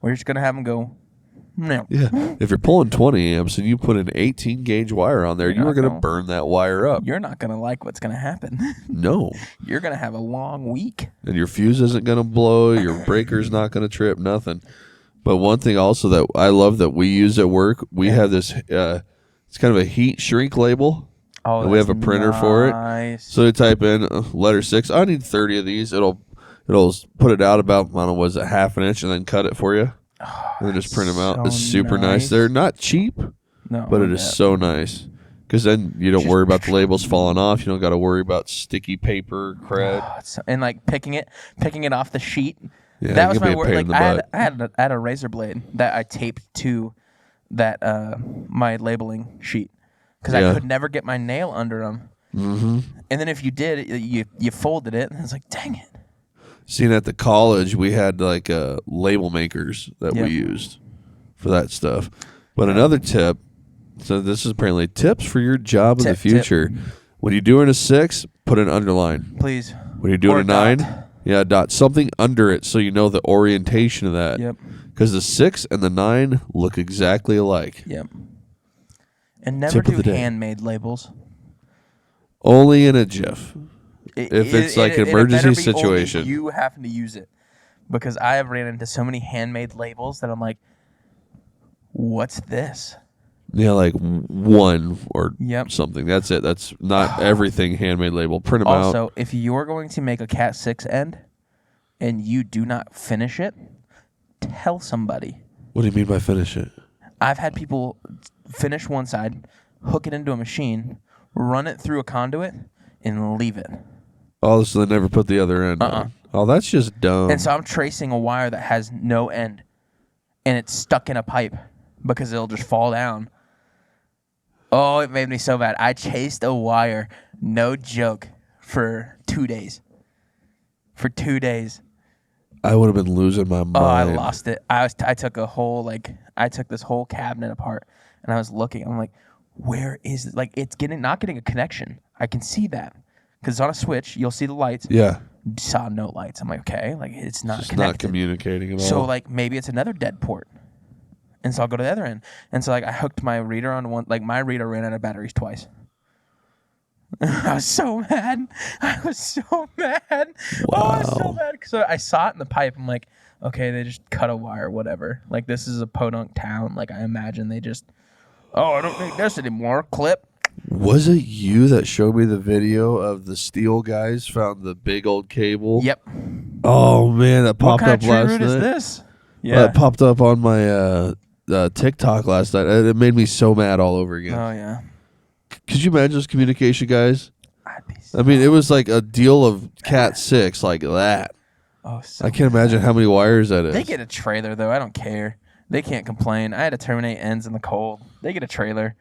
or you're just gonna have them go. No.
Yeah. If you're pulling 20 amps and you put an 18 gauge wire on there, you are going to burn that wire up.
You're not gonna like what's gonna happen.
No.
You're gonna have a long week.
And your fuse isn't going to blow. Your breaker's not going to trip. Nothing. But one thing also that I love that we use at work, we have this. It's kind of a heat shrink label.
Oh,
and we have a printer for it. So you type in letter 6. I need 30 of these. It'll put it out about, I don't know, was it half an inch and then cut it for you. And then just print them out.
So
It's super nice. They're not cheap, but it is so nice. Because then you don't worry about the labels falling off. You don't got to worry about sticky paper crud.
And like picking it off the sheet.
Yeah,
that
it
was
can be
my
a
work.
pain
Like
in the butt.
I had a razor blade that I taped to that my labeling sheet because I could never get my nail under them. Mm-hmm. And then if you did, you folded it, and it's like, dang it.
Seeing at the college, we had like label makers that we used for that stuff. But another tip, so this is apparently tips for your job in the future. When you're doing a 6, put an underline.
Please.
When you're doing a 9, dot something under it so you know the orientation of that.
Yep.
Because the 6 and the 9 look exactly alike.
Yep. And never do handmade labels.
Only in a GIF. If it's like an emergency situation.
Only you having to use it. Because I have ran into so many handmade labels that I'm like, what's this?
Yeah, like 1 or
Yep.
something. That's it. That's not everything handmade label. Print them out.
Also, if you're going to make a Cat 6 end and you do not finish it, tell somebody.
What do you mean by finish it?
I've had people finish one side, hook it into a machine, run it through a conduit, and leave it.
Oh, so they never put the other end on. Oh, that's just dumb.
And so I'm tracing a wire that has no end, and it's stuck in a pipe because it'll just fall down. Oh, it made me so bad. I chased a wire, no joke, for 2 days. For 2 days.
I would have been losing my mind.
Oh, I lost it. I took this whole cabinet apart, and I was looking. I'm like, where is it? Like, it's not getting a connection. I can see that because it's on a switch. You'll see the lights.
Yeah.
saw no lights. I'm like, okay, like it's not
Just
connected.
not communicating at all.
So like maybe it's another dead port. And so I'll go to the other end. And so like I hooked my reader on one, like my reader ran out of batteries twice. I was so mad. I was so mad. Oh, I was so
Wow.
mad. So I saw it in the pipe. I'm like, okay, they just cut a wire, whatever. Like this is a podunk town. Like I imagine they just, oh, I don't need this anymore. Clip.
Was it you that showed me the video of the steel guys found the big old cable?
Yep.
Oh man, that
What
popped
kind
up
of tree
last
root
night.
is this?
That popped up on my TikTok last night. It made me so mad all over again.
Oh yeah.
Could you imagine those communication guys?
I'd be
I mean, it was like a deal of Cat 6, like that.
oh, so
I can't imagine how many wires that is.
They get a trailer though. I don't care. They can't complain. I had to terminate ends in the cold. They get a trailer.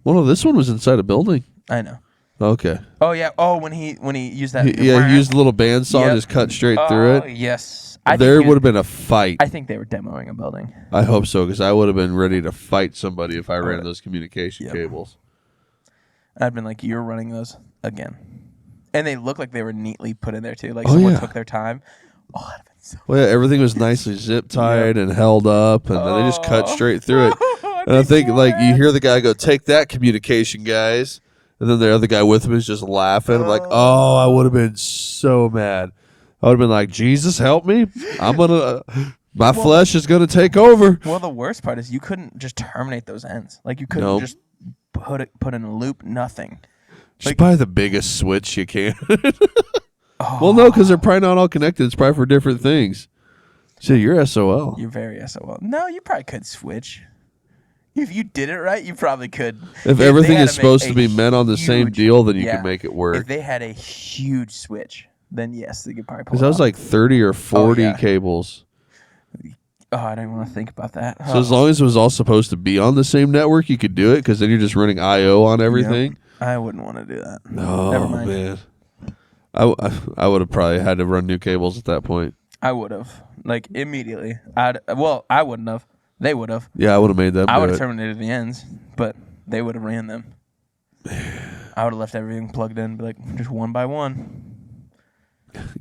Well, no, this one was inside a building.
I know.
Okay.
Oh yeah. Oh, when he used that.
He used a little bandsaw and
Yep.
just cut straight through
Oh,
it.
yes.
There would have been a fight.
I think they were demoing a building.
I hope so, because I would have been ready to fight somebody if I ran
Okay.
those communication
Yep.
cables.
I'd been like, "You're running those again," and they look like they were neatly put in there too. Like
Oh,
someone
yeah.
took their time. Oh, that'd have been so.
Well, yeah, everything was nicely zip tied and held up, and then they just cut
Oh.
straight through it.
I'd
And I
be
think,
so
like, you
mad.
hear the guy go, "Take that, communication guys," and then the other guy with him is just laughing. I'm like, oh, I would have been so mad. I would have been like, Jesus, help me! I'm gonna, my flesh is gonna take over.
Well, the worst part is you couldn't just terminate those ends. Like you couldn't
Nope.
just put in a loop. Nothing.
Just buy the biggest switch you can. Well, no, because they're probably not all connected. It's probably for different things. So you're SOL.
You're very SOL. No, you probably could switch. If you did it right, you probably could.
If
they
everything
had
is
to make
supposed
a
to be meant on the same
huge-
deal, then you
yeah.
can make it
If
work.
they had a huge switch, then yes, they could probably pull
Because
it
that was
off.
like 30 or 40
yeah.
cables.
Oh, I don't even want to think about that.
So as long as it was all supposed to be on the same network, you could do it. Because then you're just running I/O on everything.
I wouldn't want to do that.
Oh
Never mind.
man, I would have probably had to run new cables at that point.
I would have like immediately. I wouldn't have. They would have.
Yeah, I would have made them.
I
do
would have
it.
terminated the ends, but they would have ran them. I would have left everything plugged in, be like just one by one.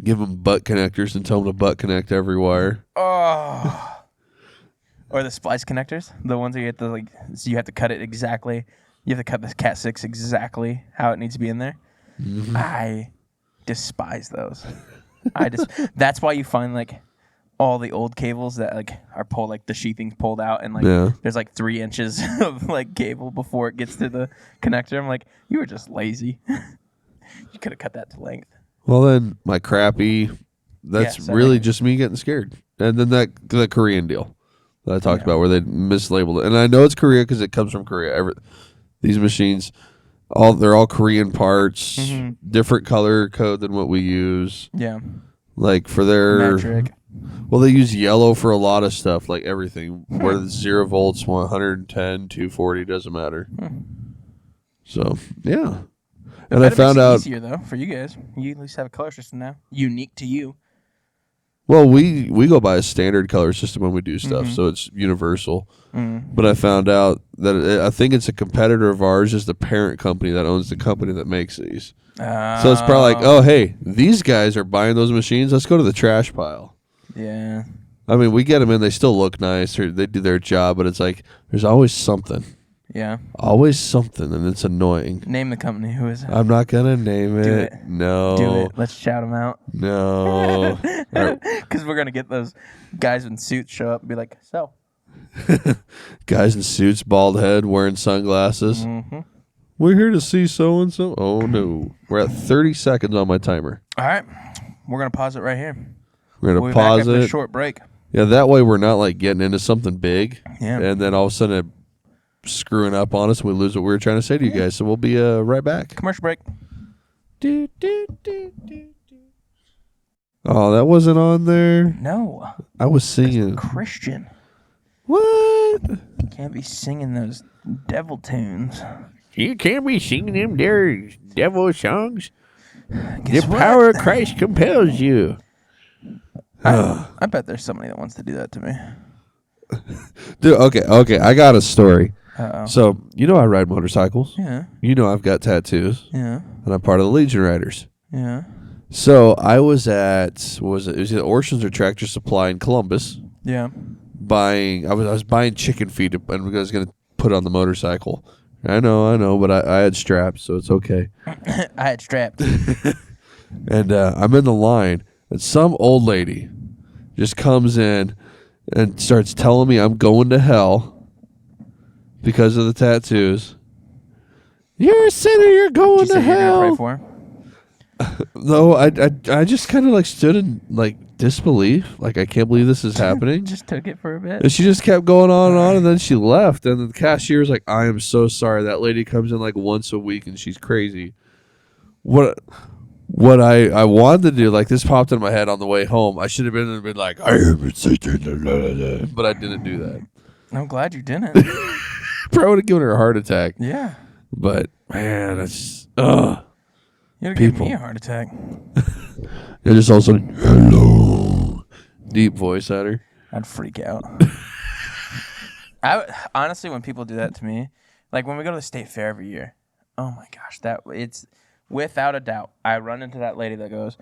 Give them butt connectors and tell them to butt connect every wire.
Oh. Or the splice connectors, the ones that you have to like, so you have to cut it exactly. You have to cut this Cat 6 exactly how it needs to be in there.
Mm-hmm.
I despise those. That's why you find like all the old cables that like are pulled, like the sheathing's pulled out, and like
Yeah.
there's like 3 inches of like cable before it gets to the connector. I'm like, you were just lazy. You could have cut that to length.
Well, then my crappy. That's
Yes, I
really
think-
just me getting scared. And then the Korean deal that I talked about, where they mislabeled it. And I know it's Korea because it comes from Korea. These machines, they're all Korean parts, different color code than what we use.
Yeah,
Like for their
metric.
well, they use yellow for a lot of stuff, like everything. Whether it's 0 volts, 110, 240, doesn't matter. So yeah, and I
That makes
found
it
out.
easier though for you guys. You at least have a color system now, unique to you.
Well, we go by a standard color system when we do stuff, so it's universal. But I found out that I think it's a competitor of ours, is the parent company that owns the company that makes these. So it's probably like, oh, hey, these guys are buying those machines. Let's go to the trash pile.
Yeah.
I mean, we get them in. They still look nice, or they do their job, but it's like there's always something.
Yeah.
Always something, and it's annoying.
Name the company. Who is it?
I'm not gonna name
Do
it.
it.
No.
Do it. Let's shout them out.
No.
Because we're gonna get those guys in suits show up and be like, so.
Guys in suits, bald head, wearing sunglasses.
Mm-hmm.
We're here to see so and so. Oh no. We're at 30 seconds on my timer.
All right. We're gonna pause it right here.
We're
We'll
gonna
be back
pause
after a
it.
short break.
Yeah, that way we're not like getting into something big.
Yeah.
And then all of a sudden it screwing up on us and we lose what we were trying to say to you guys. So we'll be right back.
Commercial break.
Oh, that wasn't on there.
No.
I was singing.
Christian.
What?
Can't be singing those devil tunes.
You can't be singing them there devil songs.
Guess
The
what?
power of Christ compels you.
I bet there's somebody that wants to do that to me.
Dude, okay. I got a story.
Uh-oh.
So, you know I ride motorcycles.
Yeah.
You know I've got tattoos.
Yeah.
And I'm part of the Legion Riders.
Yeah.
So I was at what was it? It was either Orson's or Tractor Supply in Columbus.
Yeah.
I was buying chicken feed and I was gonna put it on the motorcycle. I know, but I had straps, so it's okay.
I had strapped.
And I'm in the line, and some old lady just comes in and starts telling me I'm going to hell because of the tattoos. You're a sinner. You're going
Did you
to
say you're gonna pray
hell.
for her?
No, I just kind of like stood in like disbelief. Like I can't believe this is happening.
Just took it for a bit.
And she just kept going on, and then she left. And the cashier was like, "I am so sorry." That lady comes in like once a week, and she's crazy. What I wanted to do, like this popped in my head on the way home. I should have been like, "I am Satan," but I didn't do that.
I'm glad you didn't.
Probably would have given her a heart attack.
Yeah.
But man, that's ugh.
You're gonna give
People.
me a heart attack.
And just all of a sudden, hello, deep voice at her.
I'd freak out. Honestly, when people do that to me, like when we go to the state fair every year, oh my gosh, it's without a doubt. I run into that lady that goes,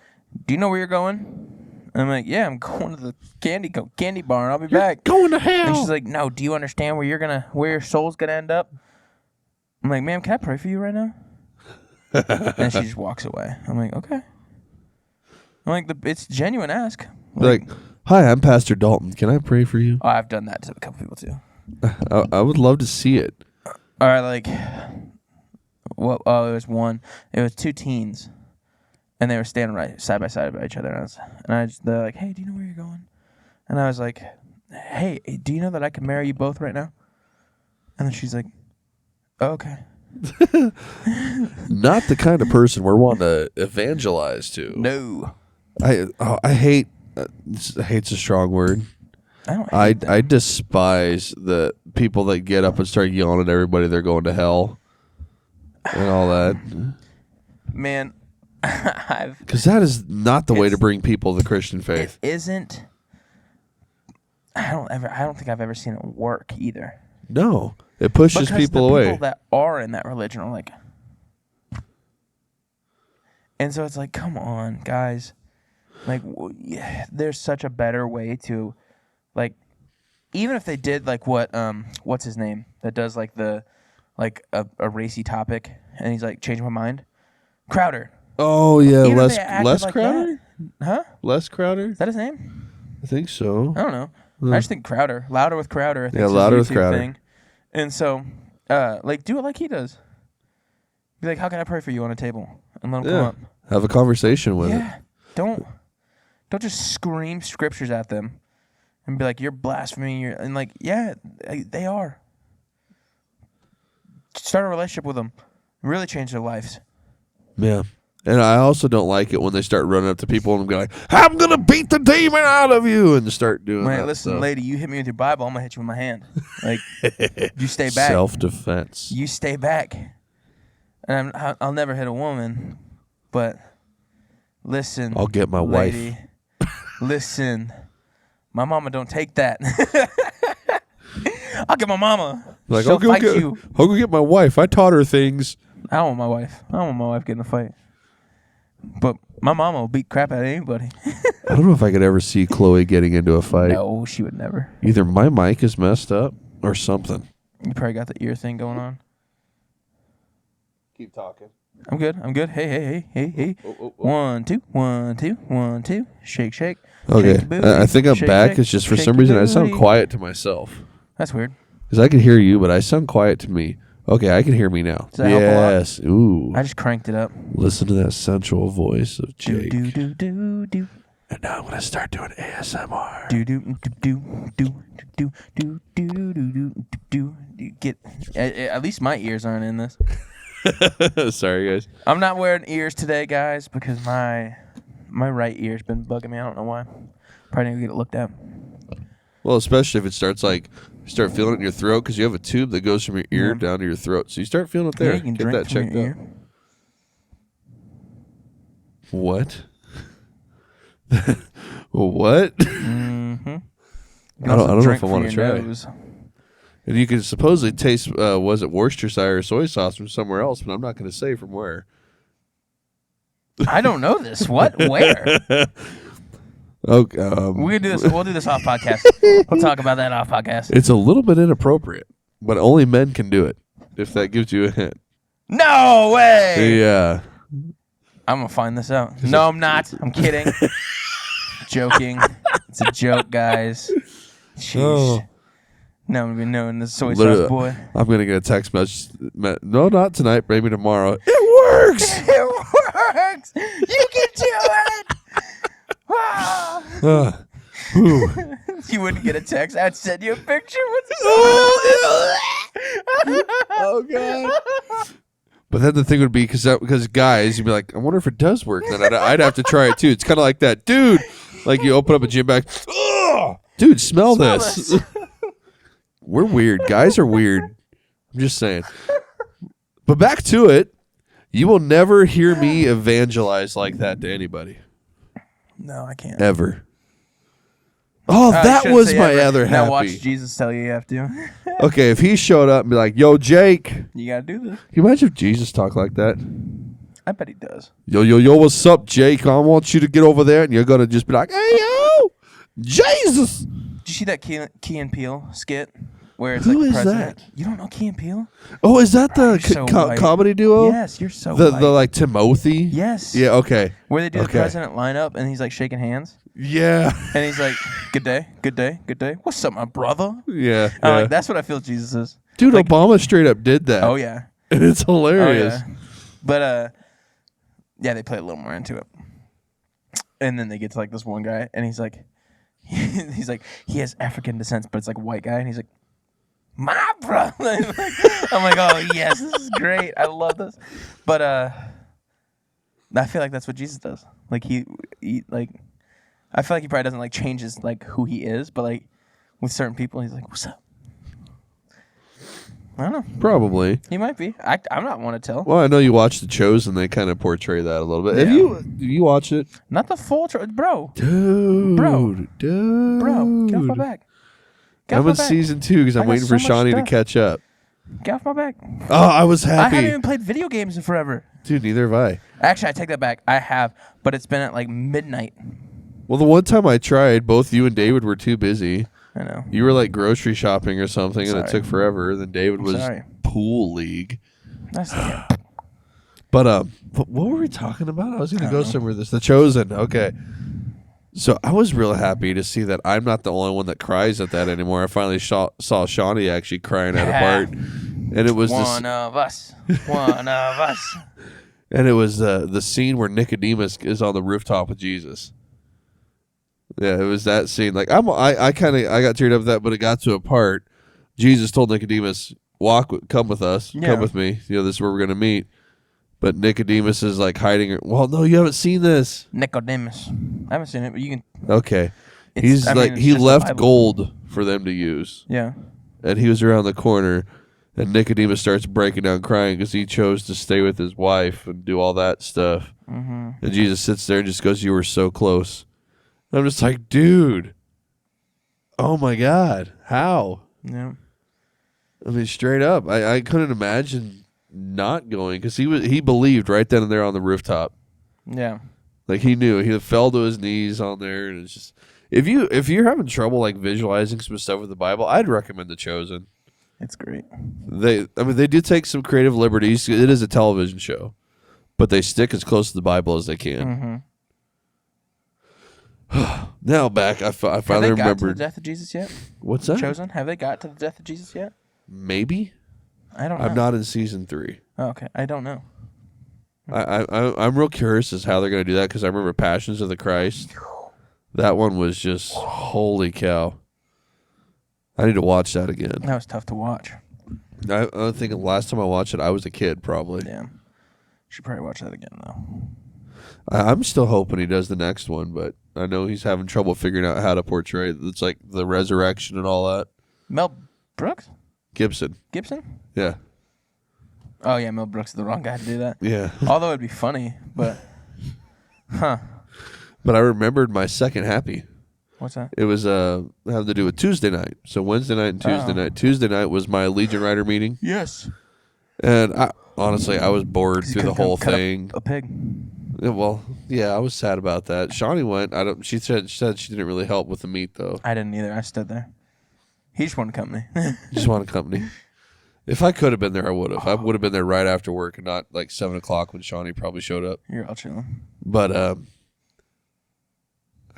"Do you know where you're going?" I'm like, "Yeah, I'm going to the candy barn. I'll be back."
Going to hell.
And she's like, "No, do you understand where your soul's gonna end up?" I'm like, "Ma'am, can I pray for you right now?" And she just walks away. I'm like, "Okay." I'm like, it's genuine ask.
Like, hi, I'm Pastor Dalton. Can I pray for you?
Oh, I've done that to a couple people too.
I would love to see it.
All right, like, what? Oh, it was one. It was two teens, and they were standing right side by side by each other. They're like, "Hey, do you know where you're going?" And I was like, "Hey, do you know that I can marry you both right now?" And then she's like, "Oh, okay."
Not the kind of person we're wanting to evangelize to.
No,
I hate. Hate's a strong word.
I don't. Hate that.
I despise the people that get up and start yelling at everybody they're going to hell and all that.
Man,
Because that is not the way to bring people to the Christian faith.
It isn't. I don't think I've ever seen it work either.
No, it pushes
Because
people
the
away.
people that are in that religion are like, and so it's like, come on, guys. Like, there's such a better way to, like, even if they did like what's his name that does like a racy topic, and he's like, change my mind, Crowder.
Oh yeah,
Even if
Les
they acted
Les
like
Crowder.
Huh?
Les Crowder.
Is that his name?
I think so.
I don't know. I just think Crowder, Louder with Crowder. I think
Yeah,
is his
Louder with
YouTube
Crowder.
Thing. And so, like, do it like he does. Be like, how can I pray for you on a table, and let him come
Yeah,
up.
have a conversation with it.
Yeah, don't just scream scriptures at them, and be like, you're blaspheming. And like, yeah, they are. Start a relationship with them. Really change their lives.
Yeah. And I also don't like it when they start running up to people and be like, "I'm gonna beat the demon out of you," and start doing
Wait,
that.
listen,
stuff.
lady, you hit me with your Bible, I'm gonna hit you with my hand. Like, you stay back.
Self-defense.
You stay back. And I'll never hit a woman, but listen.
I'll get my
lady, listen, my mama don't take that. I'll get my mama.
Like,
She'll fight you.
I'll go get my wife. I taught her things.
I don't want my wife. I don't want my wife getting a fight. But my mama will beat crap out of anybody.
I don't know if I could ever see Chloe getting into a fight.
No, she would never.
Either my mic is messed up or something.
You probably got the ear thing going on.
Keep talking.
I'm good. Hey.
Oh.
1, 2, 1, 2, 1, 2. Shake, shake.
Okay.
Shake your booty.
I think I'm
Shake,
back.
shake.
It's just for
Shake
some
your
reason I sound
booty.
quiet to myself.
That's weird.
Because I can hear you, but I sound quiet to me. Okay, I can hear me now.
Does that help a lot?
Yes. Ooh.
I just cranked it up.
Listen to that sensual voice of Jake.
Do.
And now I'm going to start doing ASMR.
Do. Get. At least my ears aren't in this.
Sorry, guys.
I'm not wearing ears today, guys, because my right ear's been bugging me. I don't know why. Probably need to get it looked at.
Well, especially if it starts like, you start feeling it in your throat because you have a tube that goes from your ear down to your throat. So you start feeling it there.
Yeah, you can
Get
drink
that
from
checked
your
out.
ear.
What? What?
Mm-hmm.
I don't know if I want to try.
Nose.
And you can supposedly taste, was it Worcestershire or soy sauce from somewhere else, but I'm not going to say from where.
I don't know this. What? Where?
Okay,
We'll do this. We'll do this off podcast. We'll talk about that off podcast.
it's a little bit inappropriate, but only men can do it. If that gives you a hint.
No way.
Yeah.
I'm gonna find this out. No, I'm not. I'm kidding. Joking. It's a joke, guys. Jeez.
Oh.
Now I'm gonna be known as soy
Literally,
sauce boy.
I'm gonna get a text message. No, not tonight. Maybe tomorrow. It works.
It works. You can do it.
Uh, whew.
You wouldn't get a text. I'd send you a picture.
Oh god. But then the thing would be because guys, you'd be like, I wonder if it does work. Then I'd have to try it too. It's kind of like that, dude. Like you open up a gym bag, dude, smell this. We're weird. Guys are weird. I'm just saying. But back to it. You will never hear me evangelize like that to anybody
No, I can't.
ever. Oh,
I
that
shouldn't
was
say
my
ever.
other
Now
happy.
watch Jesus tell you have to.
Okay, if he showed up and be like, "Yo, Jake," can
You gotta do this.
you imagine if Jesus talked like that?
I bet he does.
Yo, what's up, Jake? I want you to get over there, and you're gonna just be like, "Hey, yo, Jesus."
Did you see that Key and Peele skit where it's
Who
like
is
president?
that?
You don't know Key and Peele?
Oh, is that the
You're so white.
comedy duo?
Yes, you're so
The
white.
like Timothy.
Yes.
Yeah. Okay.
Where they do the
Okay.
president lineup and he's like shaking hands
Yeah.
and he's like, "Good day, good day, good day. What's up, my brother?"
Yeah.
I'm
yeah.
like, that's what I feel Jesus is.
Dude,
like-
Obama straight up did that.
Oh yeah.
And it's
Oh
hilarious.
yeah. But yeah, they play a little more into it. And then they get to like this one guy and he's like he's like, he has African descent, but it's like a white guy, and he's like, "My brother." I'm like, oh yes, this is great. I love this. But I feel like that's what Jesus does. Like he like, I feel like he probably doesn't like change his like who he is, but like with certain people, he's like, "What's up?" I don't know.
Probably.
He might be. I'm not one to tell.
Well, I know you watch The Chosen. They kind of portray that a little bit. Have
Yeah.
you watch it?
Not the full bro.
Dude.
Bro.
Dude.
Bro, get off my back. Get off
I'm
my
in
back.
season 2 because
I
I'm
got
waiting
so
for
much
Shawnee to
stuff.
catch up.
Get off my back.
Oh, I was
I
happy.
haven't even played video games in forever.
Dude, neither have I.
Actually, I take that back. I have, but it's been at like midnight.
Well, the one time I tried, both you and David were too busy.
I know.
You were like grocery shopping or something, and it
Sorry.
took forever. Then David was
sorry.
pool league.
That's okay.
But what were we talking about? I was going to go somewhere with this. The Chosen. Okay. So I was real happy to see that I'm not the only one that cries at that anymore. I finally saw Shawnee actually crying at a part, and it was this,
One of us. One of us.
and it was the scene where Nicodemus is on the rooftop with Jesus. Yeah, it was that scene. Like I got teared up with that, but it got to a part. Jesus told Nicodemus, come with us,
Yeah.
come with me. You know, this is where we're gonna meet. But Nicodemus is like hiding. Well, no, you haven't seen this.
Nicodemus. I haven't seen it, but you can.
Okay,
It's- I mean, it's
he
just the
left
Bible.
gold for them to use,
Yeah.
and he was around the corner, and Nicodemus starts breaking down crying because he chose to stay with his wife and do all that stuff.
Mm-hmm.
And Jesus sits there and just goes, "You were so close." And I'm just like, dude, oh my God, how?
Yeah.
I mean, straight up, I couldn't imagine not going because he believed right then and there on the rooftop.
Yeah.
Like he knew, he fell to his knees on there, and it's just if you're having trouble like visualizing some stuff with the Bible, I'd recommend The Chosen.
It's great.
They do take some creative liberties. It is a television show, but they stick as close to the Bible as they can.
Mm-hmm.
Now back, I
Have
finally
they got to the
remembered.
death of Jesus yet?
What's that?
Chosen? Have they got to the death of Jesus yet?
Maybe.
I don't know.
I'm not in season 3.
Oh, okay. I don't know.
I'm real curious as how they're going to do that because I remember Passions of the Christ. That one was just holy cow. I need to watch that again.
That was tough to watch.
I think the last time I watched it, I was a kid probably.
Damn. Should probably watch that again though.
I'm still hoping he does the next one, but I know he's having trouble figuring out how to portray it. It's like the resurrection and all that.
Mel Brooks?
Gibson.
Gibson?
Yeah.
Oh yeah, Mel Brooks is the wrong guy to do that.
Yeah.
Although it'd be funny, but
But I remembered my second happy.
what's that?
It was having to do with Tuesday night. So Wednesday night and Tuesday
Oh.
night. Tuesday night was my Legion Rider meeting.
Yes.
And honestly, I was bored through the whole thing.
A pig.
Yeah, well, yeah, I was sad about that. Shawnee went. I don't. She said she didn't really help with the meat though.
I didn't either. I stood there. He just wanted company.
Just wanted company. If I could have been there, I would have. I would have been there right after work and not like 7 o'clock when Shawnee probably showed up.
You're all chilling.
But I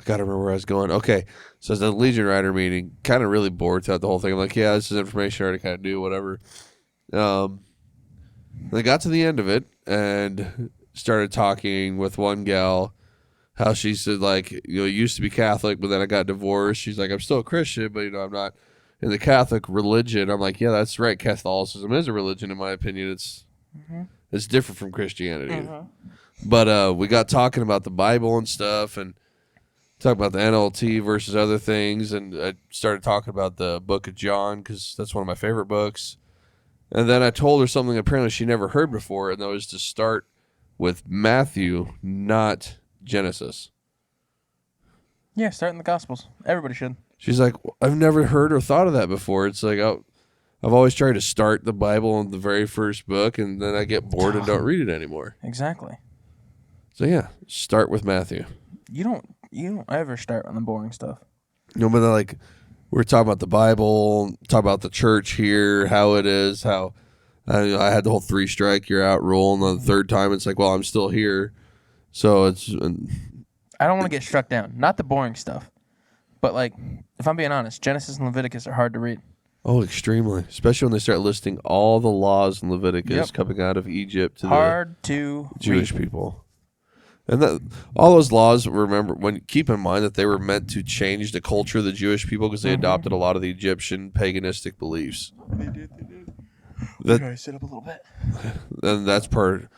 gotta remember where I was going. Okay, so it's the Legion Rider meeting. Kind of really bored throughout the whole thing. I'm like, yeah, this is information I already kind of knew. Whatever. They got to the end of it and started talking with one gal. How she said, like, used to be Catholic, but then I got divorced. She's like, I'm still a Christian, but I'm not in the Catholic religion. I'm like, yeah, that's right. Catholicism is a religion, in my opinion. It's different from Christianity. But we got talking about the Bible and stuff, and talking about the NLT versus other things, and I started talking about the Book of John because that's one of my favorite books. And then I told her something apparently she never heard before, and that was to start with Matthew, not Genesis.
Yeah, starting the Gospels. Everybody should.
She's like, I've never heard or thought of that before. It's like, I've always tried to start the Bible in the very first book, and then I get bored and don't read it anymore.
Exactly.
So yeah, start with Matthew.
You don't ever start on the boring stuff.
No, but like, we're talking about the Bible, talk about the church here, how it is, how I had the whole 3 strike, you're out rule, and the third time it's like, well, I'm still here. So it's...
I don't want to get struck down. Not the boring stuff. But, like, if I'm being honest, Genesis and Leviticus are hard to read.
Oh, extremely. Especially when they start listing all the laws in Leviticus coming out of Egypt to
hard
the
to
Jewish
read.
people. And that all those laws, keep in mind that they were meant to change the culture of the Jewish people because they adopted a lot of the Egyptian paganistic beliefs.
They did. Sit up a little bit.
And that's part...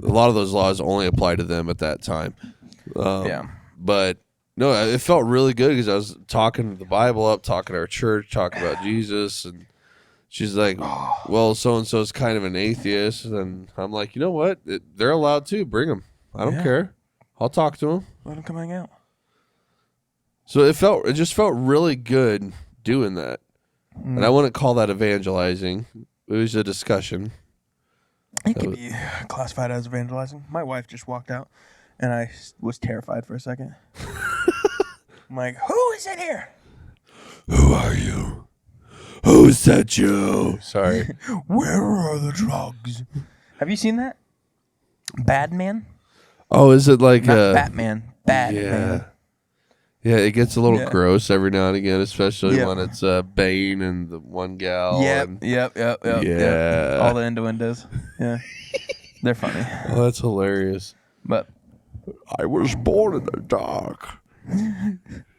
A lot of those laws only apply to them at that time.
Yeah.
But no, it felt really good because I was talking the Bible up, talking to our church, talking about Jesus, and she's like, well, so-and-so is kind of an atheist. And I'm like, you know what? They're allowed to. Bring them. I don't care. I'll talk to them.
Let them come hang out.
So it just felt really good doing that. And I wouldn't call that evangelizing. It was a discussion.
It could be classified as evangelizing. My wife just walked out, and I was terrified for a second. I'm like, who is in here?
Who are you? Who sent you? Sorry.
Where are the drugs? Have you seen that? Badman?
Oh, is it like
Not Batman. Badman.
Yeah, it gets a little
Yeah.
gross every now and again, especially
Yep.
when it's Bane and the one gal.
Yep.
and-
Yep. All the innuendos. Yeah. They're funny.
Oh, that's hilarious.
But,
I was born in the dark.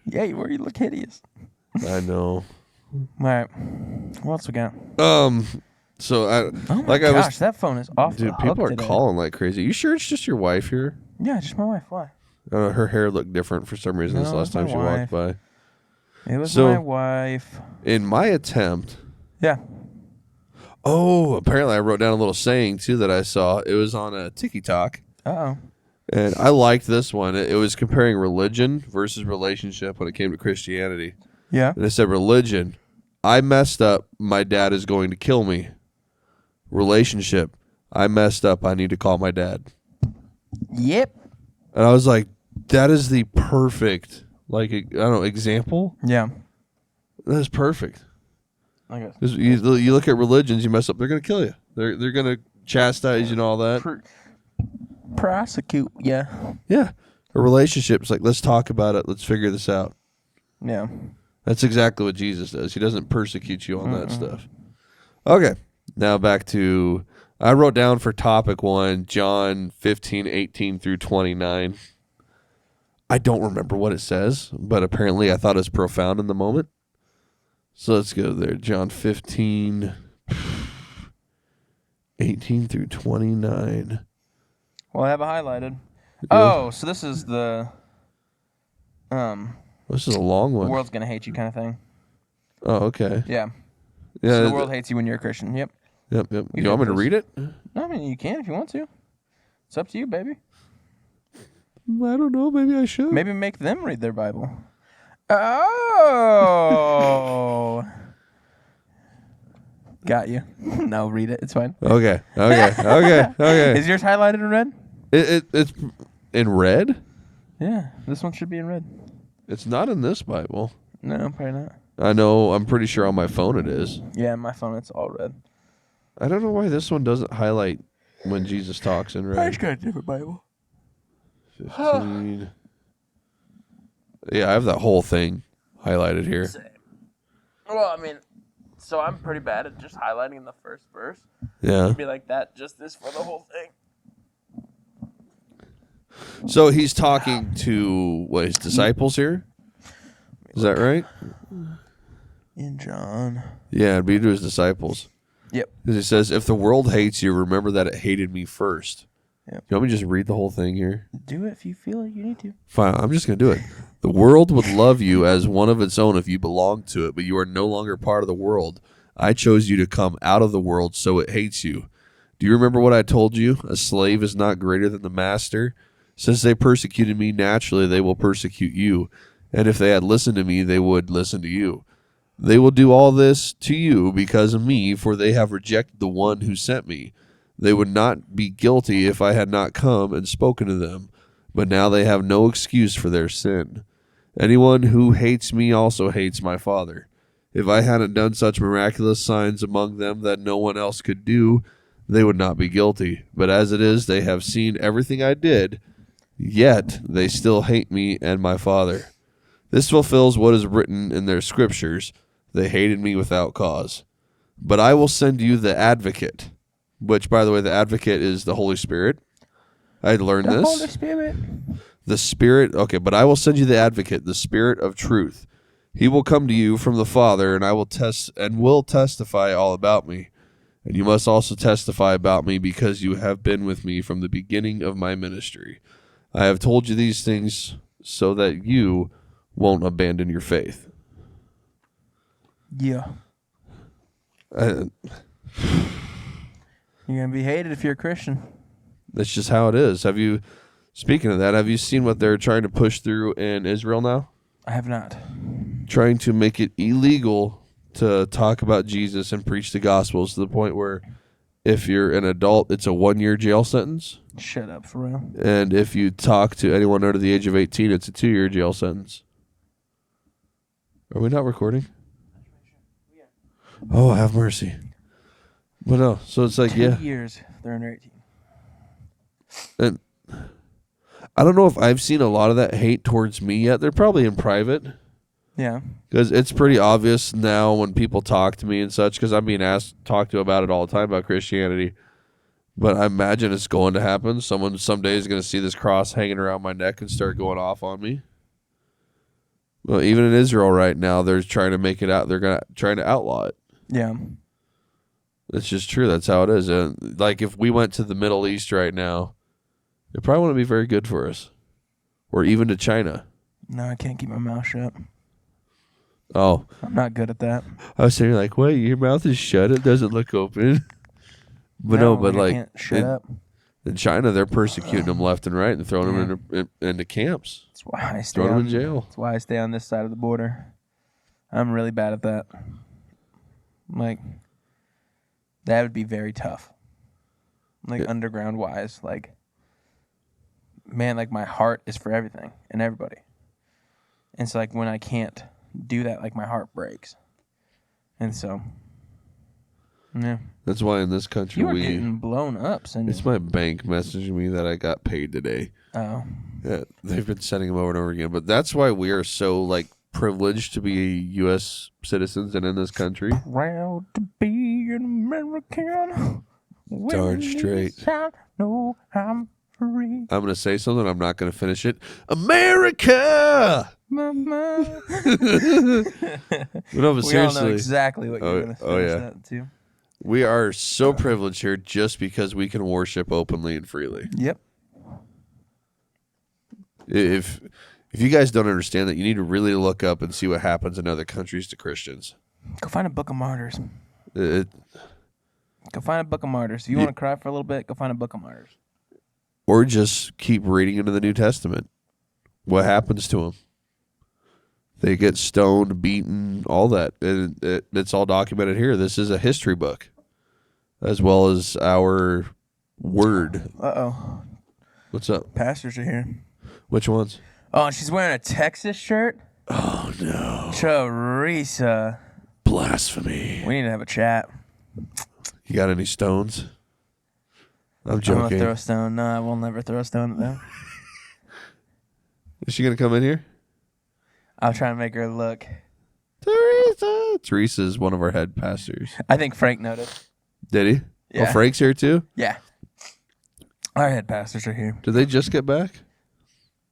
yeah, you were. You look hideous.
I know.
All right. What else we got?
So I
Oh my
like
gosh,
I was,
that phone is off
dude.
the
People
hook
are
today.
calling like crazy. You sure it's just your wife here?
Yeah, just my wife. Why?
Her hair looked different for some reason this
No,
last
it's my
time she walked by.
It was
So-
my wife.
In my attempt.
Yeah.
Oh, apparently I wrote down a little saying too that I saw. It was on a TikTok.
Uh-oh.
And I liked this one. It was comparing religion versus relationship when it came to Christianity.
Yeah.
And it said, religion, I messed up. My dad is going to kill me. Relationship, I messed up. I need to call my dad.
Yep.
And I was like, that is the perfect, like, I don't know, example.
Yeah.
That is perfect.
I guess.
'Cause you look at religions, you mess up, they're going to kill you. They're going to chastise you and all that.
Prosecute. Yeah.
Yeah. A relationship's like, let's talk about it. Let's figure this out.
Yeah.
That's exactly what Jesus does. He doesn't persecute you on that stuff. Okay. Now back to, I wrote down for topic 1, John 15:18 through 29. I don't remember what it says, but apparently I thought it was profound in the moment. So let's go there. John 15:18 through 29.
Well, I have it highlighted. Oh, so this is the
This is a long
the
one.
world's gonna hate you kind of thing.
Oh, okay.
Yeah.
Yeah.
So the world hates you when you're a Christian. Yep.
Yep. You
did
want me to
this.
read it?
No, I mean you can if you want to. It's up to you, baby.
I don't know. Maybe I should.
Maybe make them read their Bible. Oh. Got you. No, read it. It's fine.
Okay. Okay. Okay. Okay.
Is yours highlighted in red?
It's in red.
Yeah, this one should be in red.
It's not in this Bible.
No, probably not.
I know. I'm pretty sure on my phone it is.
Yeah, my phone it's all red.
I don't know why this one doesn't highlight when Jesus talks in
I
red.
just got a different Bible.
15. Yeah, I have that whole thing highlighted here.
Well, I mean, so I'm pretty bad at just highlighting the first verse.
Yeah.
Be like that, just this for the whole thing.
So he's talking to his disciples here. Is that right?
In John.
Yeah, it'd be to his disciples.
Yep.
Because he says, if the world hates you, remember that it hated me first.
Yep.
You want me to just read the whole thing here?
Do it if you feel like you need to.
Fine, I'm just going to do it. The world would love you as one of its own if you belonged to it, but you are no longer part of the world. I chose you to come out of the world, so it hates you. Do you remember what I told you? A slave is not greater than the master. Since they persecuted me, naturally they will persecute you. And if they had listened to me, they would listen to you. They will do all this to you because of me, for they have rejected the one who sent me. They would not be guilty if I had not come and spoken to them, but now they have no excuse for their sin. Anyone who hates me also hates my Father. If I hadn't done such miraculous signs among them that no one else could do, they would not be guilty. But as it is, they have seen everything I did, yet they still hate me and my Father. This fulfills what is written in their scriptures. They hated me without cause. But I will send you the advocate, which, by the way, the advocate is the Holy Spirit. I learned
The
this.
Holy Spirit.
The Spirit, okay, but I will send you the advocate, the Spirit of truth. He will come to you from the Father, and I will testify all about me. And you must also testify about me because you have been with me from the beginning of my ministry. I have told you these things so that you won't abandon your faith.
Yeah.
Uh,
You're going to be hated if you're a Christian.
That's just how it is. Speaking of that, have you seen what they're trying to push through in Israel now?
I have not.
Trying to make it illegal to talk about Jesus and preach the Gospels to the point where if you're an adult, it's a 1-year jail sentence.
Shut up, for real.
And if you talk to anyone under the age of 18, it's a 2-year jail sentence. Are we not recording? Oh, have mercy. But no, so it's like,
2
yeah.
years. They're under 18.
And I don't know if I've seen a lot of that hate towards me yet. They're probably in private.
Yeah.
Because it's pretty obvious now when people talk to me and such, because I'm being talked to about it all the time about Christianity. But I imagine it's going to happen. Someone someday is going to see this cross hanging around my neck and start going off on me. Well, even in Israel right now, they're trying to make it out. They're trying to outlaw it.
Yeah.
It's just true. That's how it is. And like if we went to the Middle East right now, it probably wouldn't be very good for us. Or even to China.
No, I can't keep my mouth shut.
Oh,
I'm not good at that.
I was saying like, wait, your mouth is shut. It doesn't look open. But no, but
I
like
can't shut up.
in China, they're persecuting them left and right and throwing them into camps,
That's why I stay
throwing them
on,
in jail.
That's why I stay on this side of the border. I'm really bad at that. Like, that would be very tough. Like, underground wise, like, man, like my heart is for everything and everybody. And so like when I can't do that, like my heart breaks. And so, yeah.
That's why in this country
You were getting blown up, Cindy.
it's my bank messaging me that I got paid today.
Oh.
Yeah, they've been sending them over and over again. But that's why we are so like privileged to be U.S. citizens and in this country.
Proud to be an American.
Darn straight.
No, I'm free.
I'm gonna say something. I'm not gonna finish it. America.
Mama.
But no, but
We all
seriously,
know exactly what you're going to finish
yeah.
that to.
we are so privileged here just because we can worship openly and freely.
Yep.
If you guys don't understand that, you need to really look up and see what happens in other countries to Christians.
Go find a Book of Martyrs.
It,
Go find a Book of Martyrs. If you want to cry for a little bit, go find a Book of Martyrs.
or just keep reading into the New Testament. What happens to them? They get stoned, beaten, all that. It's all documented here. This is a history book, as well as our word.
Uh-oh.
What's up?
Pastors are here.
Which ones?
Oh, and she's wearing a Texas shirt.
Oh no!
Teresa.
Blasphemy!
We need to have a chat.
You got any stones? I'm
I'm gonna
joking.
throw a stone. No, I will never throw a stone at them.
Is she gonna come in here?
I'll try and make her look.
Teresa. Teresa is one of our head pastors.
I think Frank noticed.
Did he?
Yeah.
Oh, Frank's here too.
Yeah. Our head pastors are here.
Did they just get back?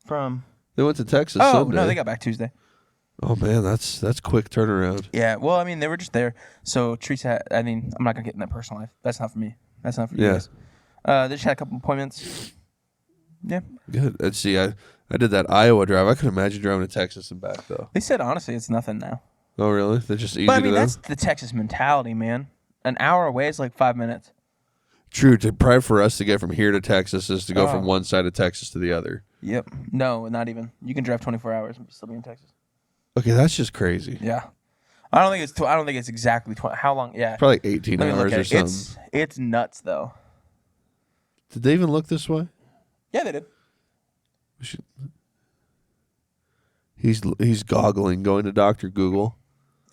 From?
They went to Texas.
Oh
Sunday.
no, they got back Tuesday.
Oh man, that's quick turnaround.
Yeah. Well, I mean, they were just there. So Teresa, I'm not gonna get in that personal life. That's not for me. That's not for you
Yeah.
guys. They just had a couple appointments. Yeah.
Good. Let's see. I did that Iowa drive. I could imagine driving to Texas and back though.
They said honestly, it's nothing now.
Oh really? They're just easy
But I
to
mean,
them.
that's the Texas mentality, man. An hour away is like 5 minutes.
True. Probably for us to get from here to Texas is to go
Oh.
from one side of Texas to the other.
Yep. No, not even. You can drive 24 hours and still be in Texas.
Okay, that's just crazy.
Yeah. I don't think it's. I don't think it's exactly 20. How long? Yeah.
Probably 18
Let me look
hours
at
or
it.
something.
It's nuts though.
Did they even look this way?
Yeah, they did.
We should... He's goggling, going to Dr. Google.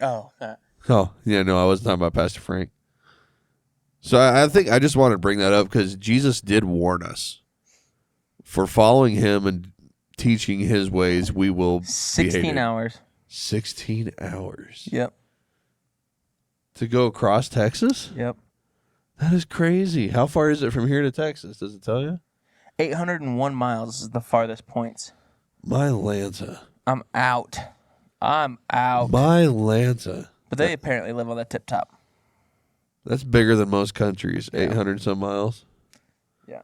Oh.
Oh, yeah, no, I wasn't talking about Pastor Frank. So I think I just wanted to bring that up because Jesus did warn us. For following him and teaching his ways, we will be
16
hated.
hours.
16 hours.
Yep.
To go across Texas?
Yep.
That is crazy. How far is it from here to Texas? Does it tell you?
801 miles is the farthest points.
My Lanta.
I'm out. I'm out.
My Lanta.
But they apparently live on the tip top.
That's bigger than most countries.
Yeah.
800 some miles.
Yeah.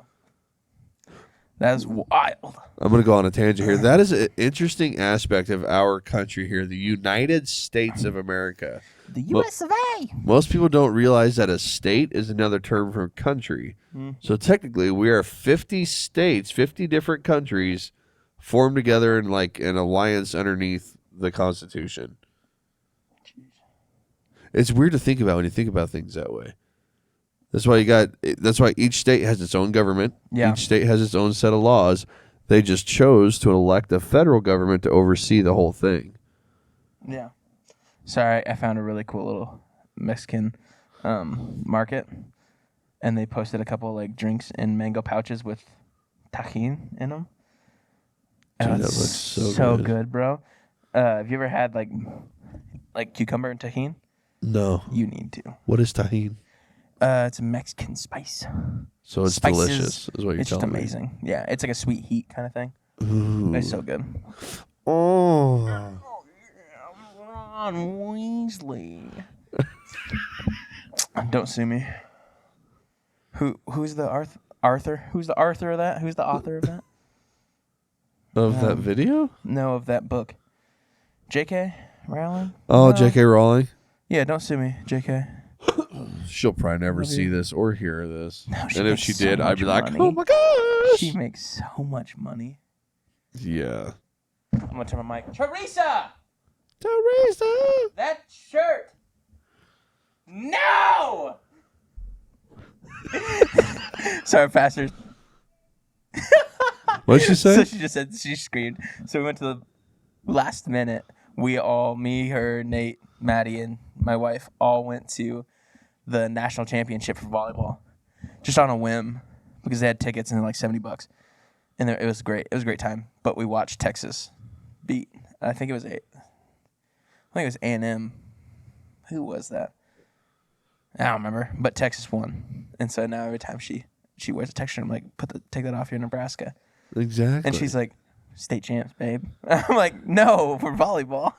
That's wild.
I'm going to go on a tangent here. That is an interesting aspect of our country here, the United States of America.
The
Well-
US of A.
Most people don't realize that a state is another term for country. So technically, we are 50 states, 50 different countries formed together in like an alliance underneath the Constitution. It's weird to think about when you think about things that way. That's why each state has its own government.
Yeah.
Each state has its own set of laws. They just chose to elect a federal government to oversee the whole thing.
Yeah. Sorry, I found a really cool little Mexican market, and they posted a couple like drinks in mango pouches with tajin in them.
Dude,
And
that
it's
looks so good.
good, bro. Have you ever had like cucumber and tajin?
No.
You need to.
What is tahini?
It's a Mexican spice.
So it's
Spices,
delicious, is what you're
It's just
telling me.
amazing. Yeah, it's like a sweet heat kind of thing.
Ooh.
It's so good.
Oh.
Ron Weasley. Don't sue me. Who's the Arthur? Who's the Arthur of that? Who's the author of that?
Of that video?
No, of that book. J.K. Rowling?
Oh,
No.
J.K. Rowling?
Yeah, don't sue me, J.K.
She'll probably never see this or hear this.
No, she
and if
makes
she
so
did, I'd
much
be like,
money.
oh my gosh.
She makes so much money.
Yeah.
I'm gonna turn my mic. Teresa,
Teresa.
that shirt. No. Sorry, pastors.
What'd she say?
So she just said she screamed. So we went to the last minute. We all, me, her, Nate, Maddie, and my wife, all went to the national championship for volleyball, just on a whim, because they had tickets and they're like $70, and it was great. It was a great time. But we watched Texas beat. I think it was A&M. Who was that? I don't remember. But Texas won, and so now every time she wears a Texas shirt, I'm like, take that off. You're Nebraska.
Exactly.
And she's like, state champs, babe. I'm like, no, for volleyball.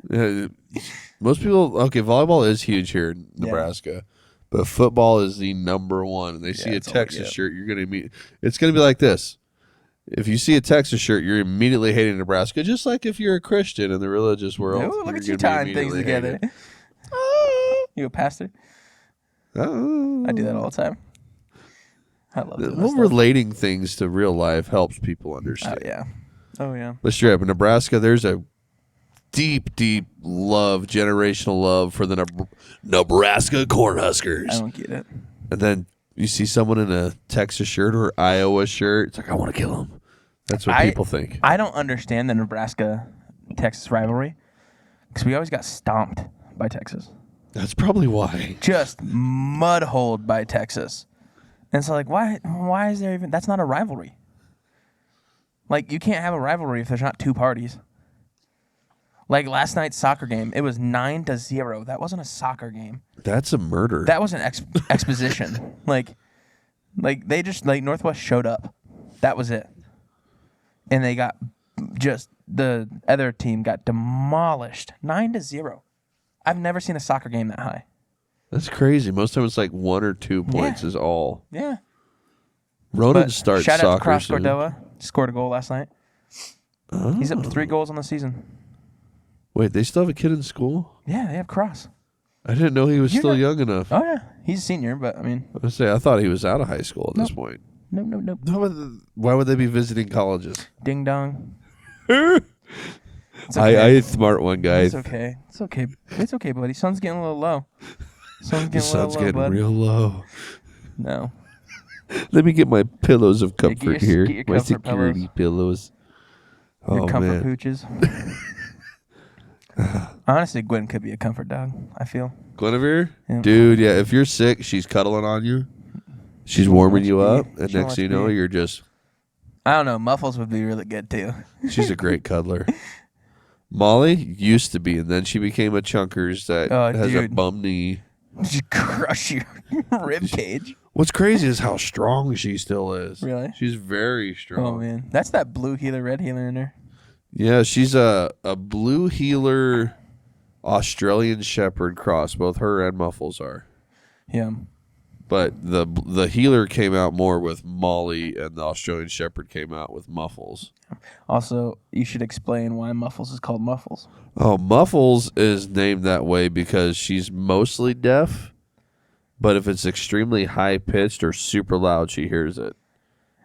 Yeah, most people, okay, volleyball is huge here in Nebraska, but football is the number one. And they see a
it's all we
Texas
get.
shirt, you're going to it's going to be like this. If you see a Texas shirt, you're immediately hating Nebraska, just like if you're a Christian in the religious world.
Ooh, look
you're
at you
gonna be
tying things
immediately
together.
hated.
You a pastor?
Oh.
I do that all the time. I love doing that
Well,
stuff.
relating things to real life helps people
Oh,
understand.
yeah. Oh, yeah.
But straight up, in Nebraska, there's a deep, deep love, generational love for the Nebraska
I
Cornhuskers.
don't get it.
And then You see someone in a Texas shirt or Iowa shirt, it's like, I want to kill him. That's what people think.
I don't understand the Nebraska-Texas rivalry because we always got stomped by Texas.
That's probably why.
Just mud-holed by Texas. And so, like, why is there even... That's not a rivalry. Like, you can't have a rivalry if there's not two parties. Like, last night's soccer game, it was 9-0. That wasn't a soccer game.
That's a murder.
That was an exposition. Like, they just... Like, Northwest showed up. That was it. And they got... Just... The other team got demolished. 9-0. I've never seen a soccer game that high.
That's crazy. Most times it's like 1 or 2 points is all.
Yeah.
Ronan
But
starts
shout out to
soccer
Cross
soon.
Cordova. Scored a goal last night. He's up to 3 goals on the season.
Wait, they still have a kid in school?
Yeah, they have Cross.
I didn't know he was
You're
still
not-
young enough.
Oh, yeah. He's a senior, but, I mean...
I was say I thought he was out of high school at this point.
Nope.
Why would they be visiting colleges?
Ding dong. It's okay.
I smart one guy.
It's okay. It's okay. It's okay, buddy. Sun's getting a little low.
The sun's getting real low.
No.
Let me get my pillows of
Get
comfort
your-
here.
get your
My
comfort
security pillows.
Your
Oh
comfort
man,
pooches. Honestly, Gwen could be a comfort dog, I feel.
Guinevere,
Yeah.
dude. Yeah, if you're sick, she's cuddling on you. She's warming you up, and
She'll
next thing you
watch
know,
me.
you're just.
I don't know. Muffles would be really good, too.
She's a great cuddler. Molly used to be, and then she became a chunkers that
Oh,
has a
dude.
bum knee.
Just crush your rib cage.
What's crazy is how strong she still is.
Really?
She's very strong.
Oh, man. That's that blue healer, red healer in her.
Yeah, she's a blue healer Australian Shepherd cross. Both her and Muffles are.
Yeah.
But the healer came out more with Molly, and the Australian Shepherd came out with Muffles.
Also, you should explain why Muffles is called Muffles.
Oh, Muffles is named that way because she's mostly deaf, but if it's extremely high pitched or super loud, she hears it,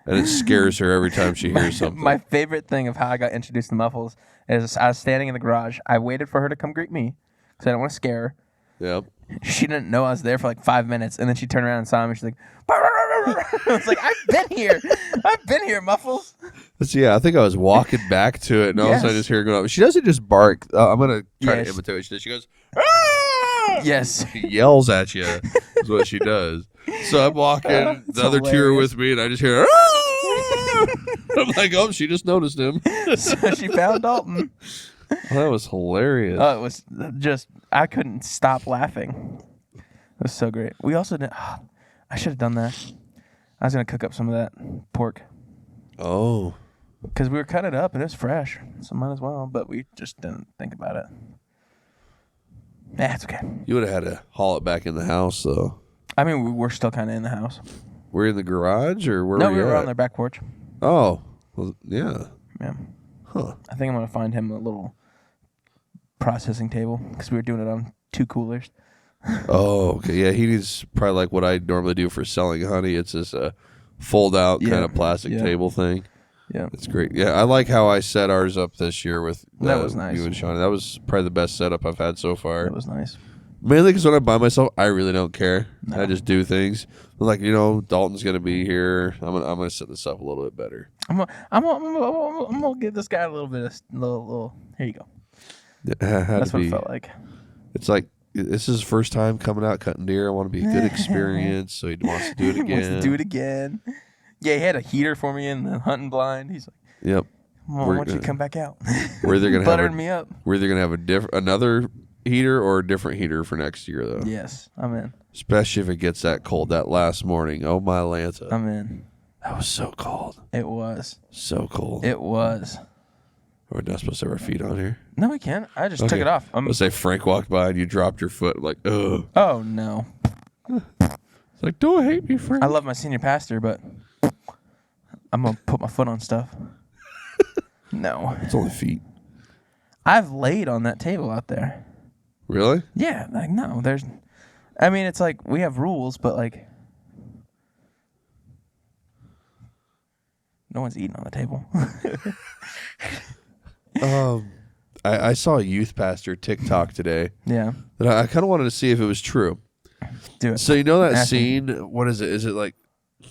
and it scares her every time she hears something.
My favorite thing of how I got introduced to Muffles is I was standing in the garage. I waited for her to come greet me because I didn't want to scare her.
Yep.
She didn't know I was there for like 5 minutes, and then she turned around and saw me. She's like, I was like, I've been here. I've been here, Muffles.
So yeah, I think I was walking back to it, and all of a sudden I
Yes.
just hear her going up. She doesn't just bark. I'm gonna try
Yes.
to imitate what she does. She goes, "Ah!"
Yes.
She yells at you. Is what she does. So I'm walking.
That's
The other two are
hilarious.
with me, and I just hear. "Ah!" I'm like, oh, she just noticed him.
So she found Dalton.
That was hilarious.
Oh, it was just, I couldn't stop laughing. It was so great. We also did, I should have done that. I was going to cook up some of that pork
Oh,
because we were cutting it up and it was fresh. So might as well, but we just didn't think about it. Nah, it's okay.
you would have had to haul it back in the house, though.
I mean, we're still kind of in the house.
We're in the garage, or where
No,
we
we were
at?
on their back porch.
Oh, well, yeah.
Yeah.
Huh.
I think I'm going to find him a little processing table because we were doing it on 2 coolers.
Oh, okay. Yeah, he needs probably like what I normally do for selling honey. It's this fold out
Yeah.
kind of plastic
Yeah.
table thing.
Yeah.
It's great. Yeah, I like how I set ours up this year with
That was nice.
you and Shawnee. That was probably the best setup I've had so far.
That was nice.
Mainly because when I'm by myself, I really don't care.
No.
I just do things. Like, Dalton's gonna be here. I'm gonna set this up a little bit better.
I'm gonna give this guy a little bit of little. Here you go.
It had
That's
to
what
be.
it felt like.
It's like this is his first time coming out cutting deer. I want to be a good experience, so he wants to do it
He wants
again.
to do it again. Yeah, he had a heater for me in the hunting blind. He's like,
Yep.
"Well, why
We're
don't you
gonna-
come back out?"
We're either gonna have
buttering
a-
me up.
We're either gonna have another heater or a different heater for next year, though.
Yes, I'm in.
Especially if it gets that cold. That last morning, oh my Lanta,
I'm in.
that was so cold,
It was.
so cold.
It was.
We're not supposed to have our feet on here.
No, we can't. I just took
Okay.
it off.
Let's say Frank walked by and you dropped your foot. I'm like, ugh.
Oh no.
It's like, don't hate me, Frank.
I love my senior pastor, but I'm gonna put my foot on stuff. No,
It's only feet.
I've laid on that table out there.
Really?
Yeah, like no, there's. I mean, it's like we have rules, but like, no one's eating on the table.
I saw a youth pastor TikTok today
Yeah.
that I kind of wanted to see if it was true.
Do it.
So you know that
Ask me.
scene? What is it? Is it like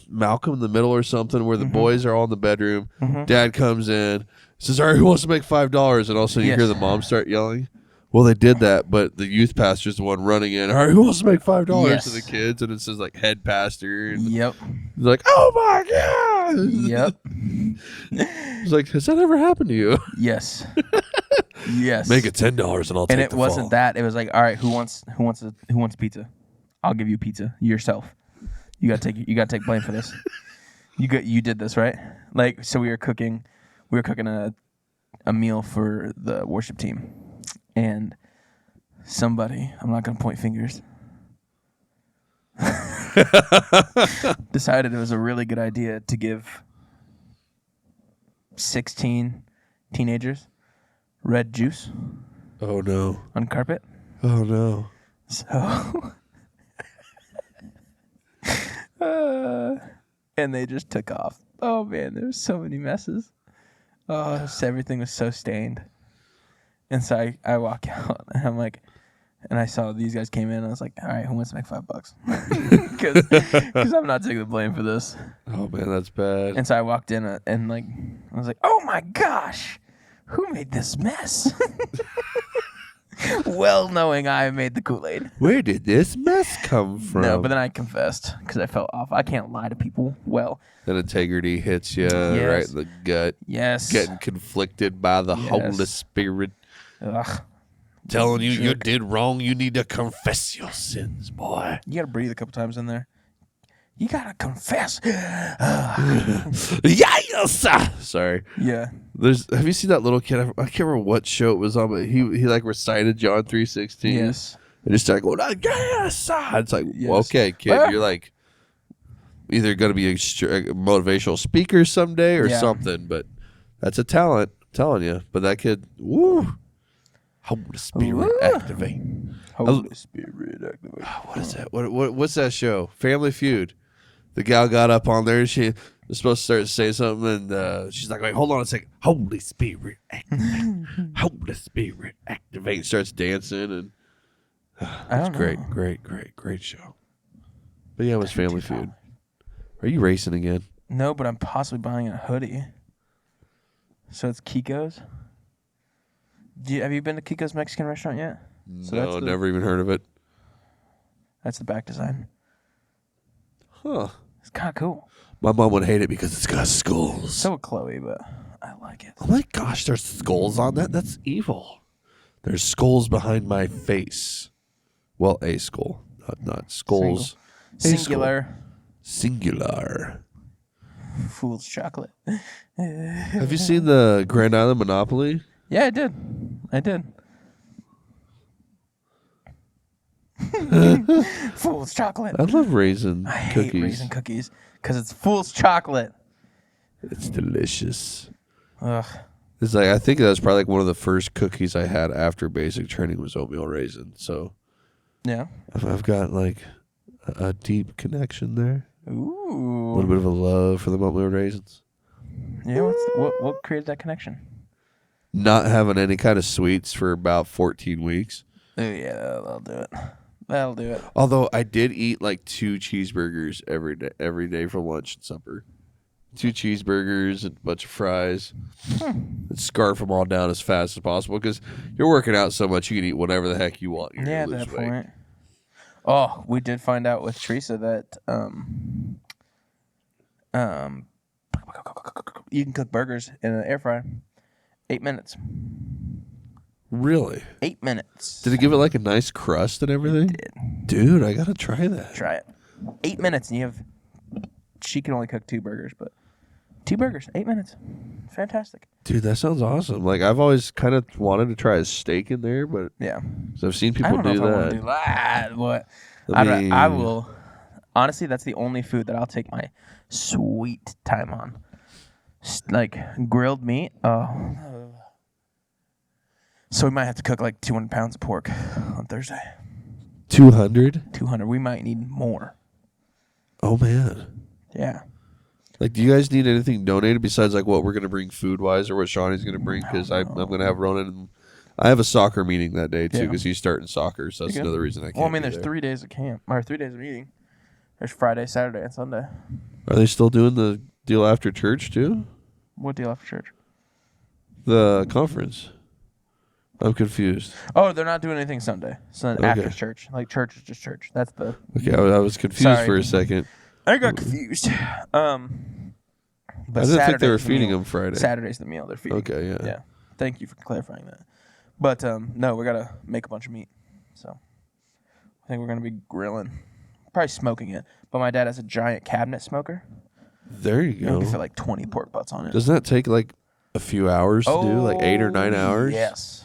Malcolm in the Middle or something where the boys are all in the bedroom? Dad comes in, says, "All right, who wants to make $5?" And all of a sudden you hear
Yes.
the mom start yelling. Well, they did that, but the youth pastor's the one running in. All right, who wants to make $5
Yes.
to the kids? And it says like head pastor. And
Yep.
he's like, "Oh my god!"
Yep.
He's like, "Has that ever happened to you?"
Yes. Yes.
Make it $10 and I'll take
And it
the
wasn't
fall.
that. It was like, all right, who wants pizza? I'll give you pizza yourself. You gotta take blame for this. You did this, right? Like, so we were cooking a meal for the worship team, and somebody, I'm not gonna point fingers, decided it was a really good idea to give 16 teenagers red juice
Oh no!
on carpet.
Oh no!
So, and they just took off. Oh man, there was so many messes. Oh, everything was so stained. And so I walk out and I'm like, and I saw these guys came in and I was like, all right, who wants to make $5? Because I'm not taking the blame for this.
Oh man, that's bad.
And so I walked in and like, I was like, oh my gosh, who made this mess? Well knowing I made the Kool-Aid.
Where did this mess come from?
No, but then I confessed because I felt off. I can't lie to people. Well,
then integrity hits you right in the gut.
yes.
Getting conflicted by the
Yes.
Holy Spirit.
Ugh.
Telling you
Jerk.
did wrong. You need to confess your sins, boy.
You gotta breathe a couple times in there. You gotta confess.
Yes! Sorry.
Yeah.
Have you seen that little kid? I can't remember what show it was on, but he like recited John 3:16.
Yes.
And just started going, yes! It's like,
Yes.
well, okay, kid,
Ah.
you're like either going to be a motivational speaker someday or
Yeah.
something, but that's a talent, I'm telling you. But that kid, woo! Holy Spirit,
Woo.
activate.
Holy Spirit activate.
What is that? What's that show? Family Feud. The gal got up on there. She was supposed to start to say something, and she's like, "Wait, hold on a second. Holy Spirit, activate. Holy Spirit, activate." Starts dancing, and
I don't
great,
know.
great show. But yeah, it was Family Feud. Are you racing again?
No, but I'm possibly buying a hoodie. So it's Kiko's. Have you been to Kiko's Mexican restaurant yet? So
No, never even heard of it.
That's the back design.
Huh.
It's kind of cool.
My mom would hate it because it's got skulls.
So would Chloe, but I like it.
Oh my gosh, there's skulls on that? That's evil. There's skulls behind my face. Well, a skull, not skulls. A skull.
Singular.
Singular.
Fool's chocolate.
Have you seen the Grand Island Monopoly?
Yeah, I did. Fool's chocolate.
I love raisin
I hate
cookies.
raisin cookies because it's fool's chocolate.
It's delicious.
Ugh.
It's like I think that was probably like one of the first cookies I had after basic training was oatmeal raisin. So
Yeah.
I've got like a deep connection there. A
Ooh.
little bit of a love for the oatmeal raisins.
Yeah. What created that connection?
Not having any kind of sweets for about 14 weeks.
Oh yeah, that'll do it. That'll do it.
Although I did eat like 2 cheeseburgers every day for lunch and supper. 2 cheeseburgers and a bunch of fries. And scarf them all down as fast as possible because you're working out so much you can eat whatever the heck you want. You're
Yeah, at
gonna
that
lose weight.
point. Oh, we did find out with Teresa that you can cook burgers in an air fryer. 8 minutes.
Really?
8 minutes.
Did it give it like a nice crust and everything?
Did.
Dude, I gotta try that.
Try it. 8 minutes and you have. She can only cook 2 burgers, but 2 burgers, 8 minutes. Fantastic.
Dude, that sounds awesome. Like I've always kind of wanted to try a steak in there, but
Yeah.
'cause I've seen
I
people
don't know
do
if I want
that.
to do that, but
I
I
mean-
will. Honestly, that's the only food that I'll take my sweet time on. Like grilled meat. Oh. So we might have to cook like 200 pounds of pork on Thursday.
200?
200. We might need more.
Oh man.
Yeah.
Like, do you guys need anything donated besides like what we're gonna bring food wise or what Shawnee's gonna bring? Because I'm gonna have Ronan. I have a soccer meeting that day too
Yeah.
because he's starting soccer, so that's
Okay.
another reason I can't.
Well, I mean,
be
there's
there.
3 days of camp or 3 days of meeting. There's Friday, Saturday, and Sunday.
Are they still doing the deal after church too?
What deal after church?
The conference. I'm confused.
Oh, they're not doing anything Sunday. Sunday
Okay.
after church. Like church is just church. That's the.
Okay, I was confused
Sorry.
for a second.
I got confused. But
I didn't think they
Saturday's
were
the
feeding
meal.
them Friday.
Saturday's the meal they're feeding.
Okay, yeah.
Yeah. Thank you for clarifying that. But no, we gotta make a bunch of meat. So I think we're gonna be grilling, probably smoking it. But my dad has a giant cabinet smoker.
There you
You can
go.
fit like 20 pork butts on it.
Doesn't that take like a few hours to do? Like 8 or 9 hours?
Yes.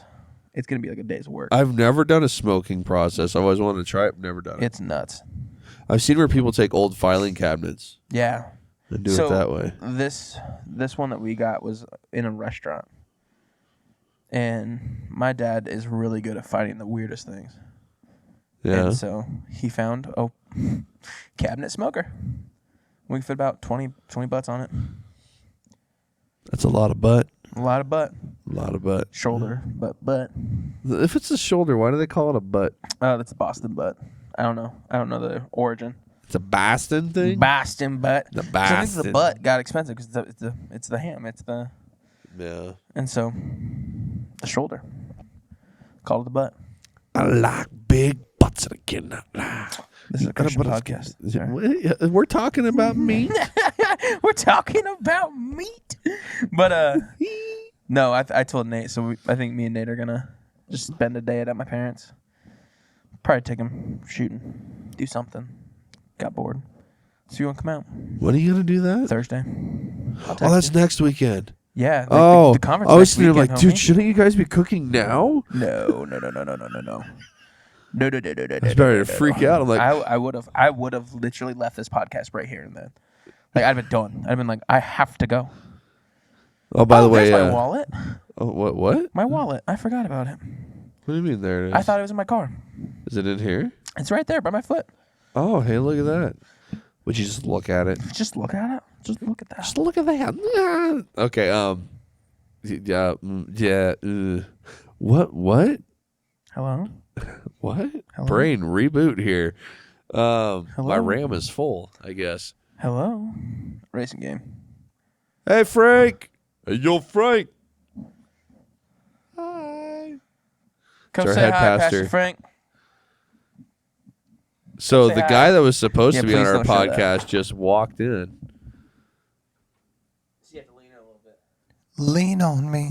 It's gonna be like a day's work.
I've never done a smoking process. I've always wanted to try it. Never done it.
It's nuts.
I've seen where people take old filing cabinets
Yeah.
and do
So
it that way.
This one that we got was in a restaurant. And my dad is really good at finding the weirdest things.
Yeah.
And so he found a cabinet smoker. We can fit about 20 butts on it.
That's a lot of butt.
A lot of butt.
A lot of butt.
Shoulder, butt.
If it's a shoulder, why do they call it a butt?
That's a Boston butt. I don't know. I don't know the origin.
It's a Boston thing?
Boston butt.
The
'Cause I think the
Boston.
butt got expensive because it's the ham. It's the
Yeah.
and so the shoulder. Call it the butt.
I like big butts and I cannot lie.
This is a Christian podcast. Sorry.
We're talking about meat.
We're talking about meat. But no, I told Nate. So I think me and Nate are gonna just spend a day at my parents. Probably take him shooting, do something. Got bored. So you want to come out
When are you gonna do that?
Thursday? I'll
Oh,
text
that's
you.
next weekend.
Yeah. Like
Oh,
the conference.
I was
next
thinking like,
weekend,
dude,
homie.
shouldn't you guys be cooking now?
No.
I was starting to freak out. I'm like,
I would have literally left this podcast right here and then. Like I'd been done. I'd been like, I have to go.
oh, by the way,
there's my wallet.
oh, what?
My wallet. I forgot about it.
What do you mean there it is?
I thought it was in my car.
Is it in here?
It's right there by my foot.
Oh, hey, look at that. Would you just look at it?
Just look at it. Just look at that.
Just look at that. Okay. Yeah. Yeah. What?
Hello.
What?
Hello?
Brain reboot here. My
Hello?
RAM is full, I guess.
Hello. Racing game.
Hey, Frank. Hey, yo, Frank. Hi.
Come
our
say
head
hi,
pastor.
Pastor Frank.
So
Say
the
hi.
guy that was supposed
Yeah,
to be on
please
our
don't show that.
podcast just walked in.
So you have to lean in a little bit.
Lean on me.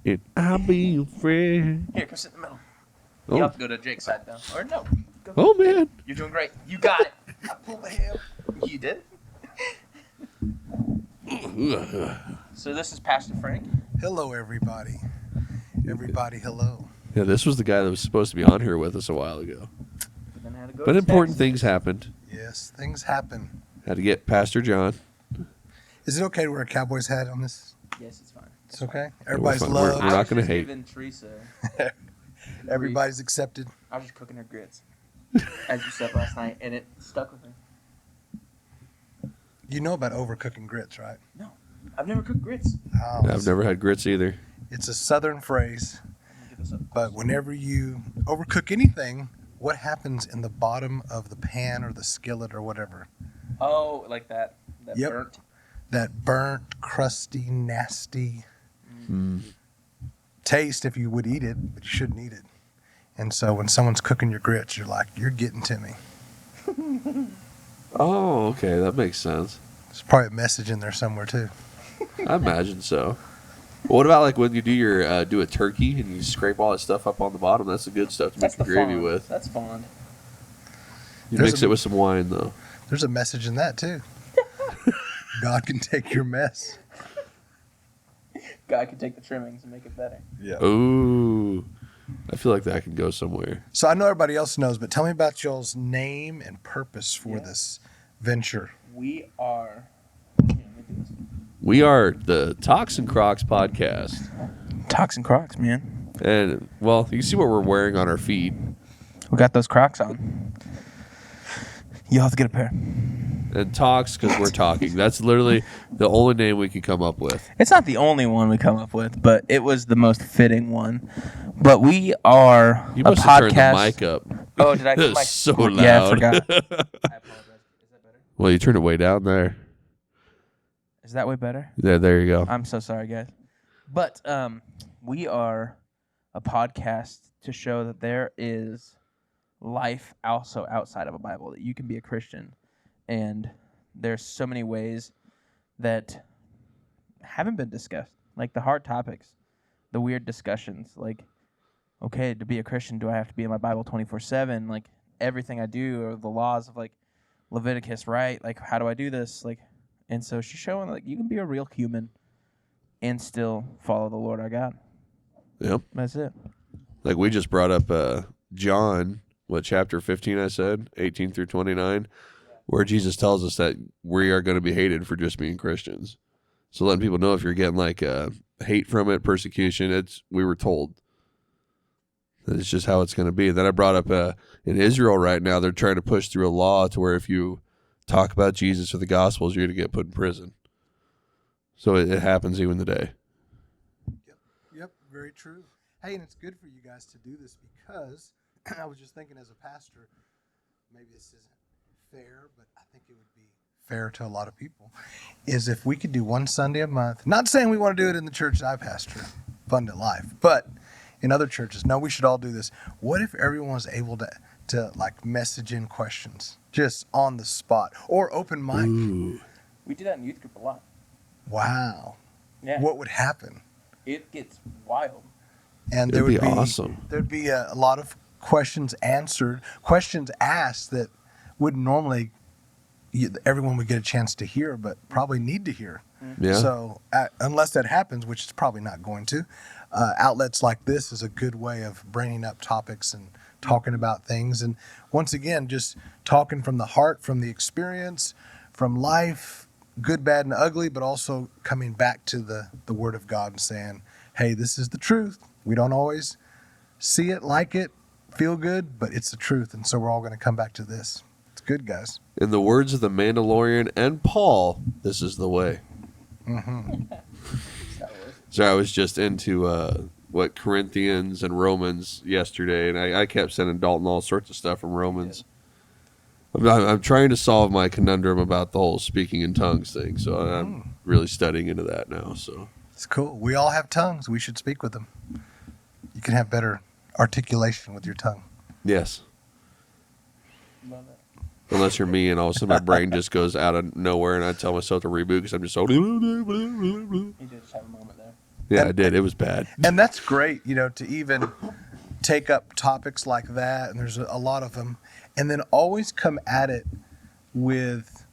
And I'll be your friend.
Here, come sit in the middle.
Oh.
You have to go to Jake's side though. Or no. Go.
Oh, man.
You're doing great. You got it. I pulled my hand. You did. So this is Pastor Frank.
Hello, everybody. Everybody, hello.
Yeah, this was the guy that was supposed to be on here with us a while ago.
But then I had to go
But
to
important
text.
things happened.
Yes, things happen.
Had to get Pastor John.
Is it okay to wear a Cowboys hat on this?
Yes, it's fine.
It's okay. Everybody's
fine. We're
loved.
not
I was
gonna
just
hate.
giving Teresa.
Everybody's accepted.
I was just cooking her grits, as you said last night, and it stuck with me.
You know about overcooking grits, right?
No, I've never cooked grits.
Oh,
I've never had grits either.
It's a southern phrase,
I'm gonna give this up.
but whenever you overcook anything, what happens in the bottom of the pan or the skillet or whatever?
Oh, like that. That
Yep.
burnt.
That burnt, crusty, nasty taste if you would eat it, but you shouldn't eat it. And so when someone's cooking your grits, you're like, you're getting to me.
Oh, okay. That makes sense.
There's probably a message in there somewhere too.
I imagine so. What about like when you do your do a turkey and you scrape all that stuff up on the bottom? That's the good stuff to make
That's the
your gravy
fond.
with.
That's fond.
You
There's
mix
a-
it with some wine though.
There's a message in that too. God can take your mess.
Guy could take the trimmings and make it better.
Yeah.
Ooh, I feel like that can go somewhere.
So I know everybody else knows, but tell me about y'all's name and purpose for
Yeah.
this venture.
We are.
We are the Talks and Crocs podcast,
Toxin Crocs, man.
and well, you see what we're wearing on our feet,
We got those Crocs on. You'll have to get a pair.
and talks because we're talking. That's literally the only name we can come up with.
It's not the only one we come up with, but it was the most fitting one. But we are
You
a
must have turned the
podcast.
mic up.
Oh, did I?
It
Turn
was
my
so loud.
Yeah, I forgot. I apologize. Is that better?
Well, you turned it way down there.
Is that way better?
Yeah, there you go.
I'm so sorry, guys. But we are a podcast to show that there is life also outside of a Bible, that you can be a Christian. And there's so many ways that haven't been discussed, like the hard topics, the weird discussions, like, okay, to be a Christian, do I have to be in my Bible 24/7? Like, everything I do, or the laws of, like, Leviticus, right? Like, how do I do this? Like, and so she's showing, like, you can be a real human and still follow the Lord our God.
Yep.
That's it.
Like we just brought up John, chapter 15 I said, 18 through 29, where Jesus tells us that we are going to be hated for just being Christians. So letting people know if you're getting like hate from it, persecution, we were told. It's just how it's going to be. Then I brought up in Israel right now, they're trying to push through a law to where if you talk about Jesus or the Gospels, you're going to get put in prison. So it happens even today.
Yep, very true. Hey, and it's good for you guys to do this because I was just thinking as a pastor, maybe this isn't fair, but I think it would be fair to a lot of people, is if we could do one Sunday a month, not saying we want to do it in the church that I pastor, Abundant Life, but in other churches, no, we should all do this. What if everyone was able to like message in questions just on the spot or open mic?
Ooh.
We do that in youth group a lot.
Wow.
Yeah.
What would happen?
It gets wild.
And
It'd
there would
be
be
awesome.
There'd be a lot of questions answered, questions asked that wouldn't normally everyone would get a chance to hear, but probably need to hear.
Yeah.
So unless that happens, which is probably not going to, outlets like this is a good way of bringing up topics and talking about things. And once again, just talking from the heart, from the experience, from life, good, bad, and ugly, but also coming back to the Word of God and saying, hey, this is the truth. We don't always see it, like it, feel good, but it's the truth. And so we're all going to come back to this. It's good, guys.
In the words of the Mandalorian and Paul, this is the way.
Mm-hmm.
So I was just into Corinthians and Romans yesterday, and I kept sending Dalton all sorts of stuff from Romans. I'm trying to solve my conundrum about the whole speaking in tongues thing, so I'm really studying into that now. So
It's cool. We all have tongues. We should speak with them. You can have better articulation with your tongue.
yes,
Love it.
unless you're me and all of a sudden my brain just goes out of nowhere, and I tell myself to reboot because I'm just so.
You just have a moment there.
Yeah, I did. It was bad.
And that's great, to even take up topics like that, and there's a lot of them, and then always come at it with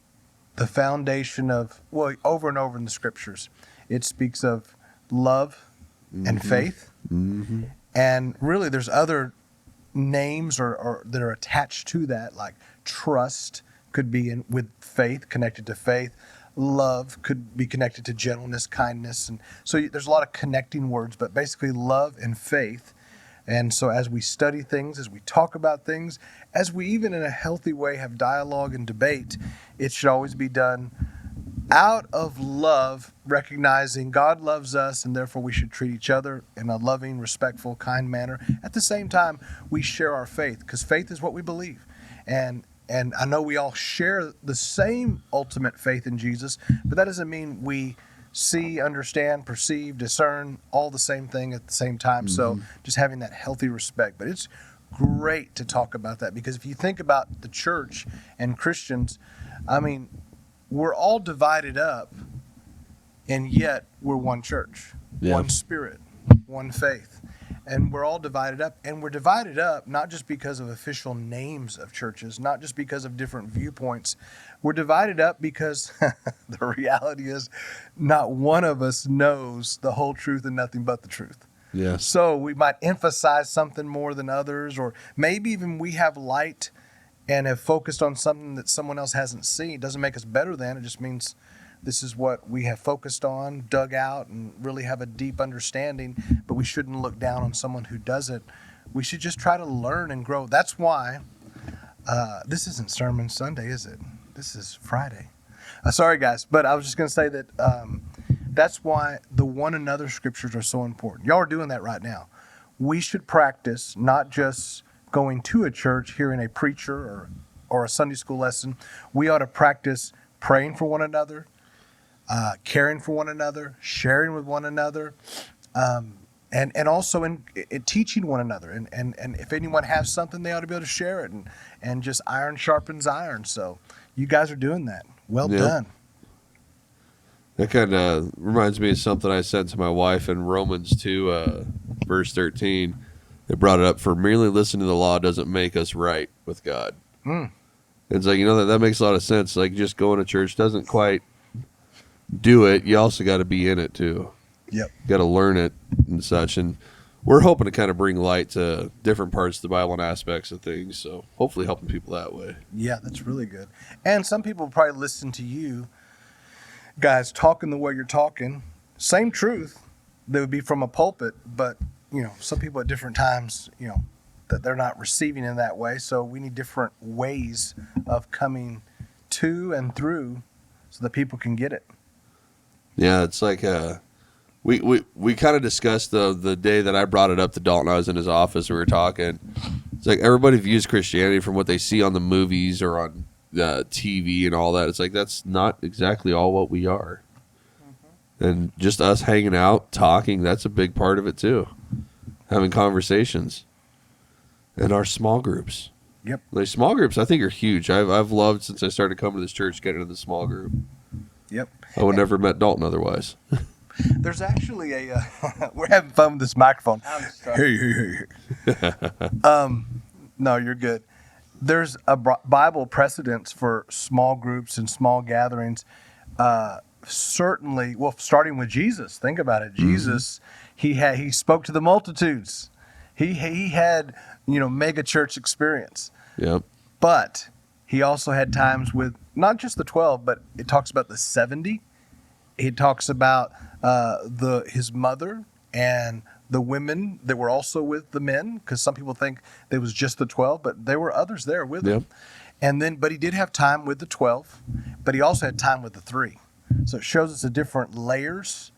the foundation of, over and over in the scriptures, it speaks of love and faith.
Mm-hmm.
And really, there's other names or that are attached to that, like trust could be with faith, connected to faith. Love could be connected to gentleness, kindness. And so there's a lot of connecting words, but basically love and faith. And so as we study things, as we talk about things, as we even in a healthy way have dialogue and debate, it should always be done out of love, recognizing God loves us and therefore we should treat each other in a loving, respectful, kind manner. At the same time, we share our faith because faith is what we believe. And I know we all share the same ultimate faith in Jesus, but that doesn't mean we see, understand, perceive, discern all the same thing at the same time. So just having that healthy respect. But it's great to talk about that because if you think about the church and Christians, I mean, we're all divided up, and yet we're one church, one spirit, one faith. And we're all divided up. And we're divided up not just because of official names of churches, not just because of different viewpoints. We're divided up because the reality is not one of us knows the whole truth and nothing but the truth.
Yes.
So we might emphasize something more than others, or maybe even we have light and have focused on something that someone else hasn't seen. It doesn't make us better than. It just means this is what we have focused on, dug out, and really have a deep understanding. But we shouldn't look down on someone who doesn't. We should just try to learn and grow. That's why this isn't Sermon Sunday, is it? This is Friday. Sorry, guys, but I was just going to say that that's why the one another scriptures are so important. Y'all are doing that right now. We should practice not just going to a church, hearing a preacher or a Sunday school lesson. We ought to practice praying for one another, caring for one another, sharing with one another, and also in teaching one another. And if anyone has something, they ought to be able to share it. And just iron sharpens iron. So you guys are doing that. Well done.
That kind of reminds me of something I said to my wife in Romans 2, verse 13. It brought it up, for merely listening to the law doesn't make us right with God. It's like, that makes a lot of sense. Like, just going to church doesn't quite do it. You also got to be in it, too.
Yep.
Got to learn it and such. And we're hoping to kind of bring light to different parts of the Bible and aspects of things. So hopefully helping people that way.
Yeah, that's really good. And some people probably listen to you guys talking the way you're talking. Same truth that would be from a pulpit, but some people at different times, that they're not receiving in that way. So we need different ways of coming to and through so that people can get it.
Yeah, it's like we kind of discussed the day that I brought it up to Dalton. I was in his office and we were talking. It's like everybody views Christianity from what they see on the movies or on TV and all that. It's like that's not exactly all what we are. And just us hanging out, talking, that's a big part of it too. Having conversations. And our small groups.
Yep.
Like small groups I think are huge. I've loved since I started coming to this church getting into the small group.
Yep.
I would never have met Dalton otherwise.
There's actually we're having fun with this microphone. Hey. No, you're good. There's a Bible precedence for small groups and small gatherings. Certainly, well, starting with Jesus. Think about it. Jesus, he spoke to the multitudes. He had mega church experience.
Yep.
But he also had times with not just the 12, but it talks about the 70. It talks about his mother and the women that were also with the men, because some people think there was just the 12, but there were others there with him. And but he did have time with the 12, but he also had time with the 3. So it shows us the different layers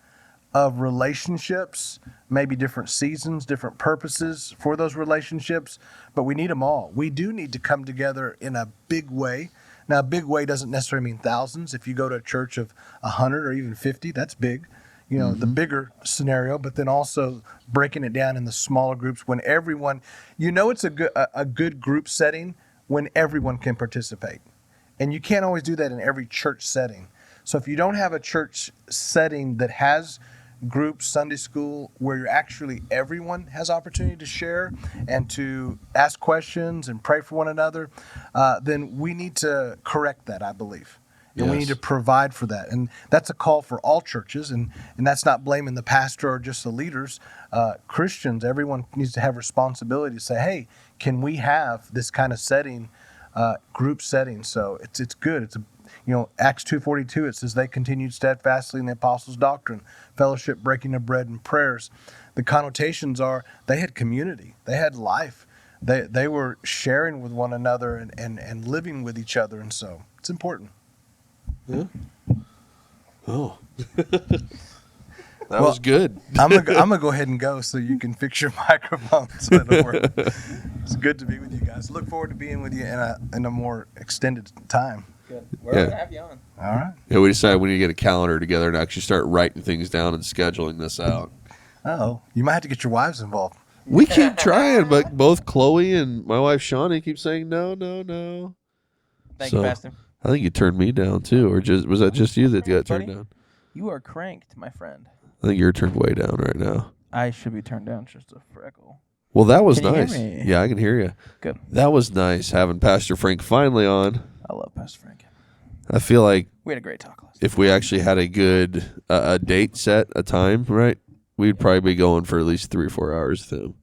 of relationships, maybe different seasons, different purposes for those relationships, but we need them all. We do need to come together in a big way. Now, a big way doesn't necessarily mean thousands. If you go to a church of 100 or even 50, that's big. The bigger scenario, but then also breaking it down in the smaller groups when everyone, it's a good group setting when everyone can participate. And you can't always do that in every church setting. So if you don't have a church setting that has groups, Sunday school, where everyone has opportunity to share and to ask questions and pray for one another, then we need to correct that, I believe. And we need to provide for that. And that's a call for all churches. And that's not blaming the pastor or just the leaders. Christians, everyone needs to have responsibility to say, hey, can we have this kind of setting, group setting? So it's good. It's Acts 2:42, it says they continued steadfastly in the apostles' doctrine, fellowship, breaking of bread, and prayers. The connotations are they had community. They had life. They were sharing with one another and living with each other. And so it's important.
Yeah. Oh. That was good.
I'm gonna go ahead and go so you can fix your microphone so it'll work. It's good to be with you guys. Look forward to being with you in a more extended time.
Good. We're going to have you on.
All right.
Yeah, we decided we need to get a calendar together and actually start writing things down and scheduling this out.
Oh, you might have to get your wives involved.
We keep trying, but both Chloe and my wife Shawnee keep saying no.
Thank you, Pastor.
I think you turned me down too, or was that just you that got turned down?
You are cranked, my friend.
I think you're turned way down right now.
I should be turned down just a freckle.
Well, that was
Can you
nice.
hear me?
Yeah, I can hear you.
Good.
That was nice having Pastor Frank finally on.
I love Pastor Frank.
I feel like
We had a great talk last
if we actually had a good a date set, a time, right, we'd probably be going for at least 3 or 4 hours with him.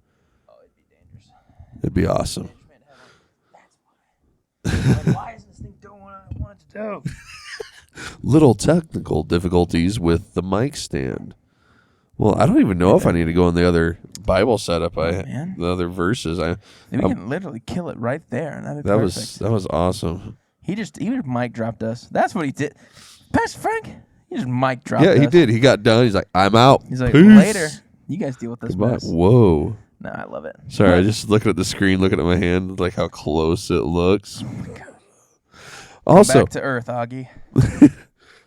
Oh, it'd be dangerous.
It'd be awesome.
That's why. Why is this thing doing what I want it to do?
Little technical difficulties with the mic stand. Well, I don't even know if I need to go in the other Bible setup.
Man.
The other verses.
We can literally kill it right there. And that'd be
That
perfect.
was awesome.
He just mic dropped us. That's what he did. Pastor Frank, he just mic dropped
Yeah,
us.
he did. He got done. He's like, I'm out.
He's like,
Peace.
later. You guys deal with this
Goodbye.
mess.
Whoa.
No, I love it.
Sorry, I just looking at the screen, looking at my hand, like how close it looks. Also,
Back to Earth, Augie.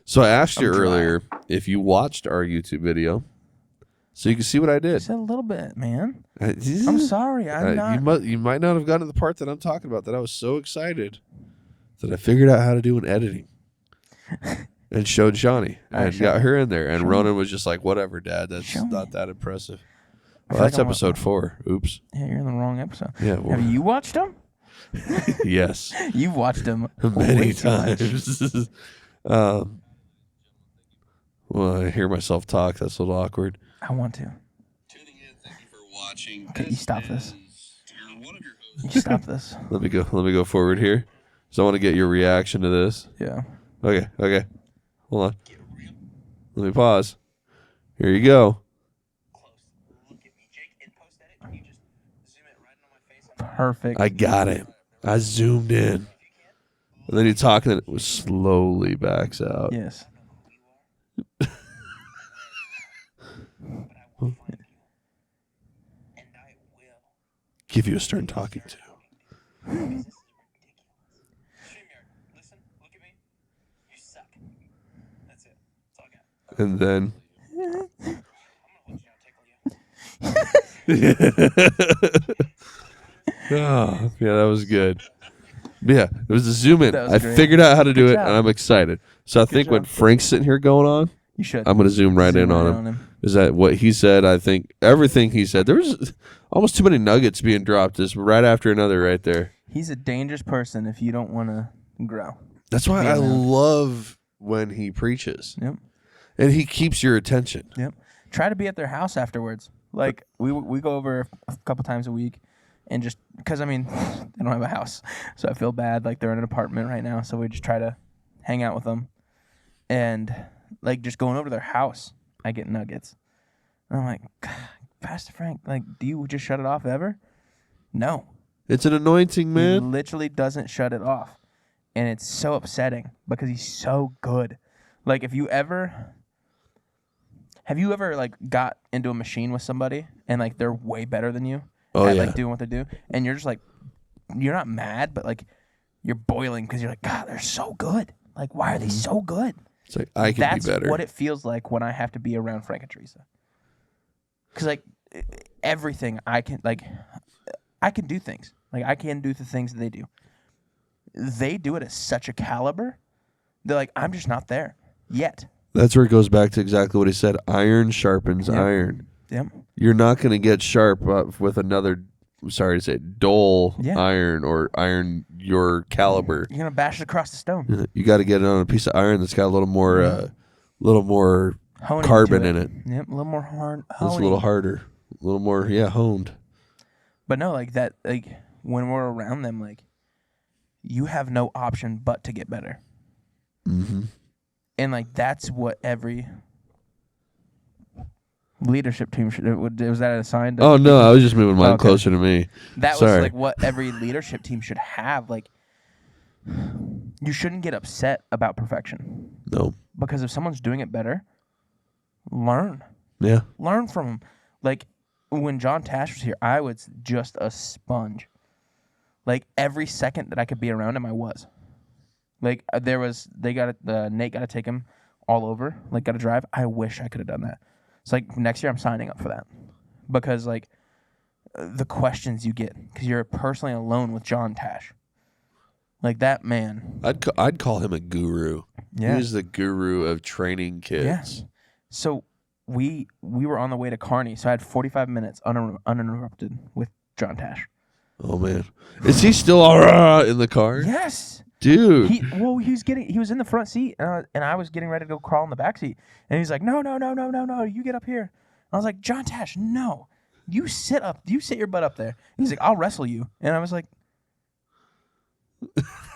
so I asked you
I'm dry.
earlier if you watched our YouTube video, so you can see what I did.
Just a little bit, man.
I'm
I'm sorry. I'm not.
You might not have gotten to the part that I'm talking about. That I was so excited that I figured out how to do an editing, and showed Shawnee and
Shawnee.
got her in there. And
Shawnee.
Ronan was just like, "Whatever, Dad. That's
Shawnee.
not that impressive."
I
Well,
feel like
that's
I'm-
episode 4. Oops.
Yeah, you're in the wrong episode.
Yeah. Well,
Have you watched them?
yes.
You've watched them
Many
way too much.
times. Well, I hear myself talk. That's a little awkward.
I want to.
Tuning in. Thank you for watching.
Okay, you stop this.
One of your hosts.
You stop this.
Let me go forward here. So I want to get your reaction to this.
Yeah.
Okay. Hold on. Let me pause. Here you go.
Perfect.
I got it. I zoomed in. And then you talk and then it slowly backs out.
Yes.
Give you a stern talking to. And then oh, yeah, that was good. Yeah, it was a zoom in.
That was
I
great.
figured out how to do
Good
it,
job.
and I'm excited. So I think when
job.
Frank's sitting here going on,
You should.
I'm going to zoom right in on him. Is that what he said? I think everything he said. There was almost too many nuggets being dropped, just right after another, right there.
He's a dangerous person if you don't want to grow.
That's why
Be
I
around.
love when he preaches,
Yep.
and he keeps your attention.
Yep. Try to be at their house afterwards. Like we go over a couple times a week, and just because I mean they don't have a house, so I feel bad. Like they're in an apartment right now, so we just try to hang out with them, and like just going over to their house, I get nuggets. And I'm like, "God, Pastor Frank, like, do you just shut it off ever? No.
It's an anointing,
He
man.
literally doesn't shut it off. And it's so upsetting because he's so good. Like have you ever like got into a machine with somebody and like they're way better than you
Oh,
at
yeah.
like doing what they do, and you're just like, you're not mad, but like you're boiling because you're like, God, they're so good. Like why are they so good?
It's like I can
That's
be better.
what it feels like when I have to be around Frank and Teresa. Because like everything I can do things. Like I can do the things that they do. They do it at such a caliber. They're like, I'm just not there yet.
That's where it goes back to exactly what he said. Iron sharpens
Yep.
iron.
Yep.
You're not going to get sharp with another, sorry to say, dull
Yeah.
iron or iron your caliber.
You're gonna bash it across the stone.
You got to get it on a piece of iron that's got a little more,
Honing
carbon
to
in it.
Yep. A little more hard.
It's a
honing.
little harder, a little more, honed.
But no, like that. Like when we're around them, like you have no option but to get better.
Mm-hmm.
And like that's what every leadership team should. Was that a sign?
Oh no, I was just moving mine
Okay.
closer to me.
That was
Sorry.
like what every leadership team should have. Like, you shouldn't get upset about perfection
No,
because if someone's doing it better, learn
yeah,
from them. Like when John Tash was here, I was just a sponge. Like every second that I could be around him, I was. Like Nate got to take him all over. Like got to drive. I wish I could have done that. It's like next year I'm signing up for that because like the questions you get because you're personally alone with John Tash. Like that man.
I'd call him a guru.
Yeah.
He's the guru of training kids.
So we were on the way to Kearney, so I had 45 minutes uninterrupted with John Tash.
Oh man, is he still all right in the car?
Yes.
Dude.
He was in the front seat, and I was getting ready to go crawl in the back seat, and he's like, no, you get up here. I was like, John Tash, no, you sit your butt up there. And he's like, I'll wrestle you, and I was like,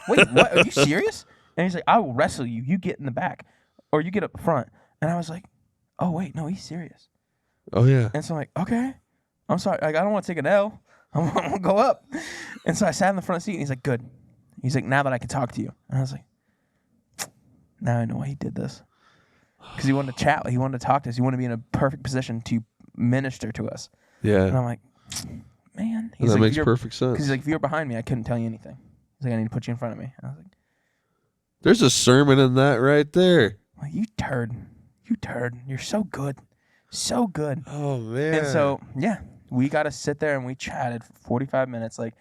wait, what? Are you serious? And he's like, I will wrestle you. You get in the back, or you get up front. And I was like, oh wait, no, he's serious.
Oh yeah.
And so I'm like, okay, I'm sorry, like I don't want to take an L. I want to go up. And so I sat in the front seat, and he's like, good. He's like, now that I can talk to you. And I was like, now I know why he did this. Because he wanted to chat. He wanted to talk to us. He wanted to be in a perfect position to minister to us. And
Yeah.
I'm like, man.
That
like,
makes
"If
perfect sense.
Because he's like, if you were behind me, I couldn't tell you anything. He's like, I need to put you in front of me. And I was like,
There's a sermon in that right there.
you turd. You turd. You're so good. So good.
Oh, man.
And so, yeah, we got to sit there and we chatted for 45 minutes. Like,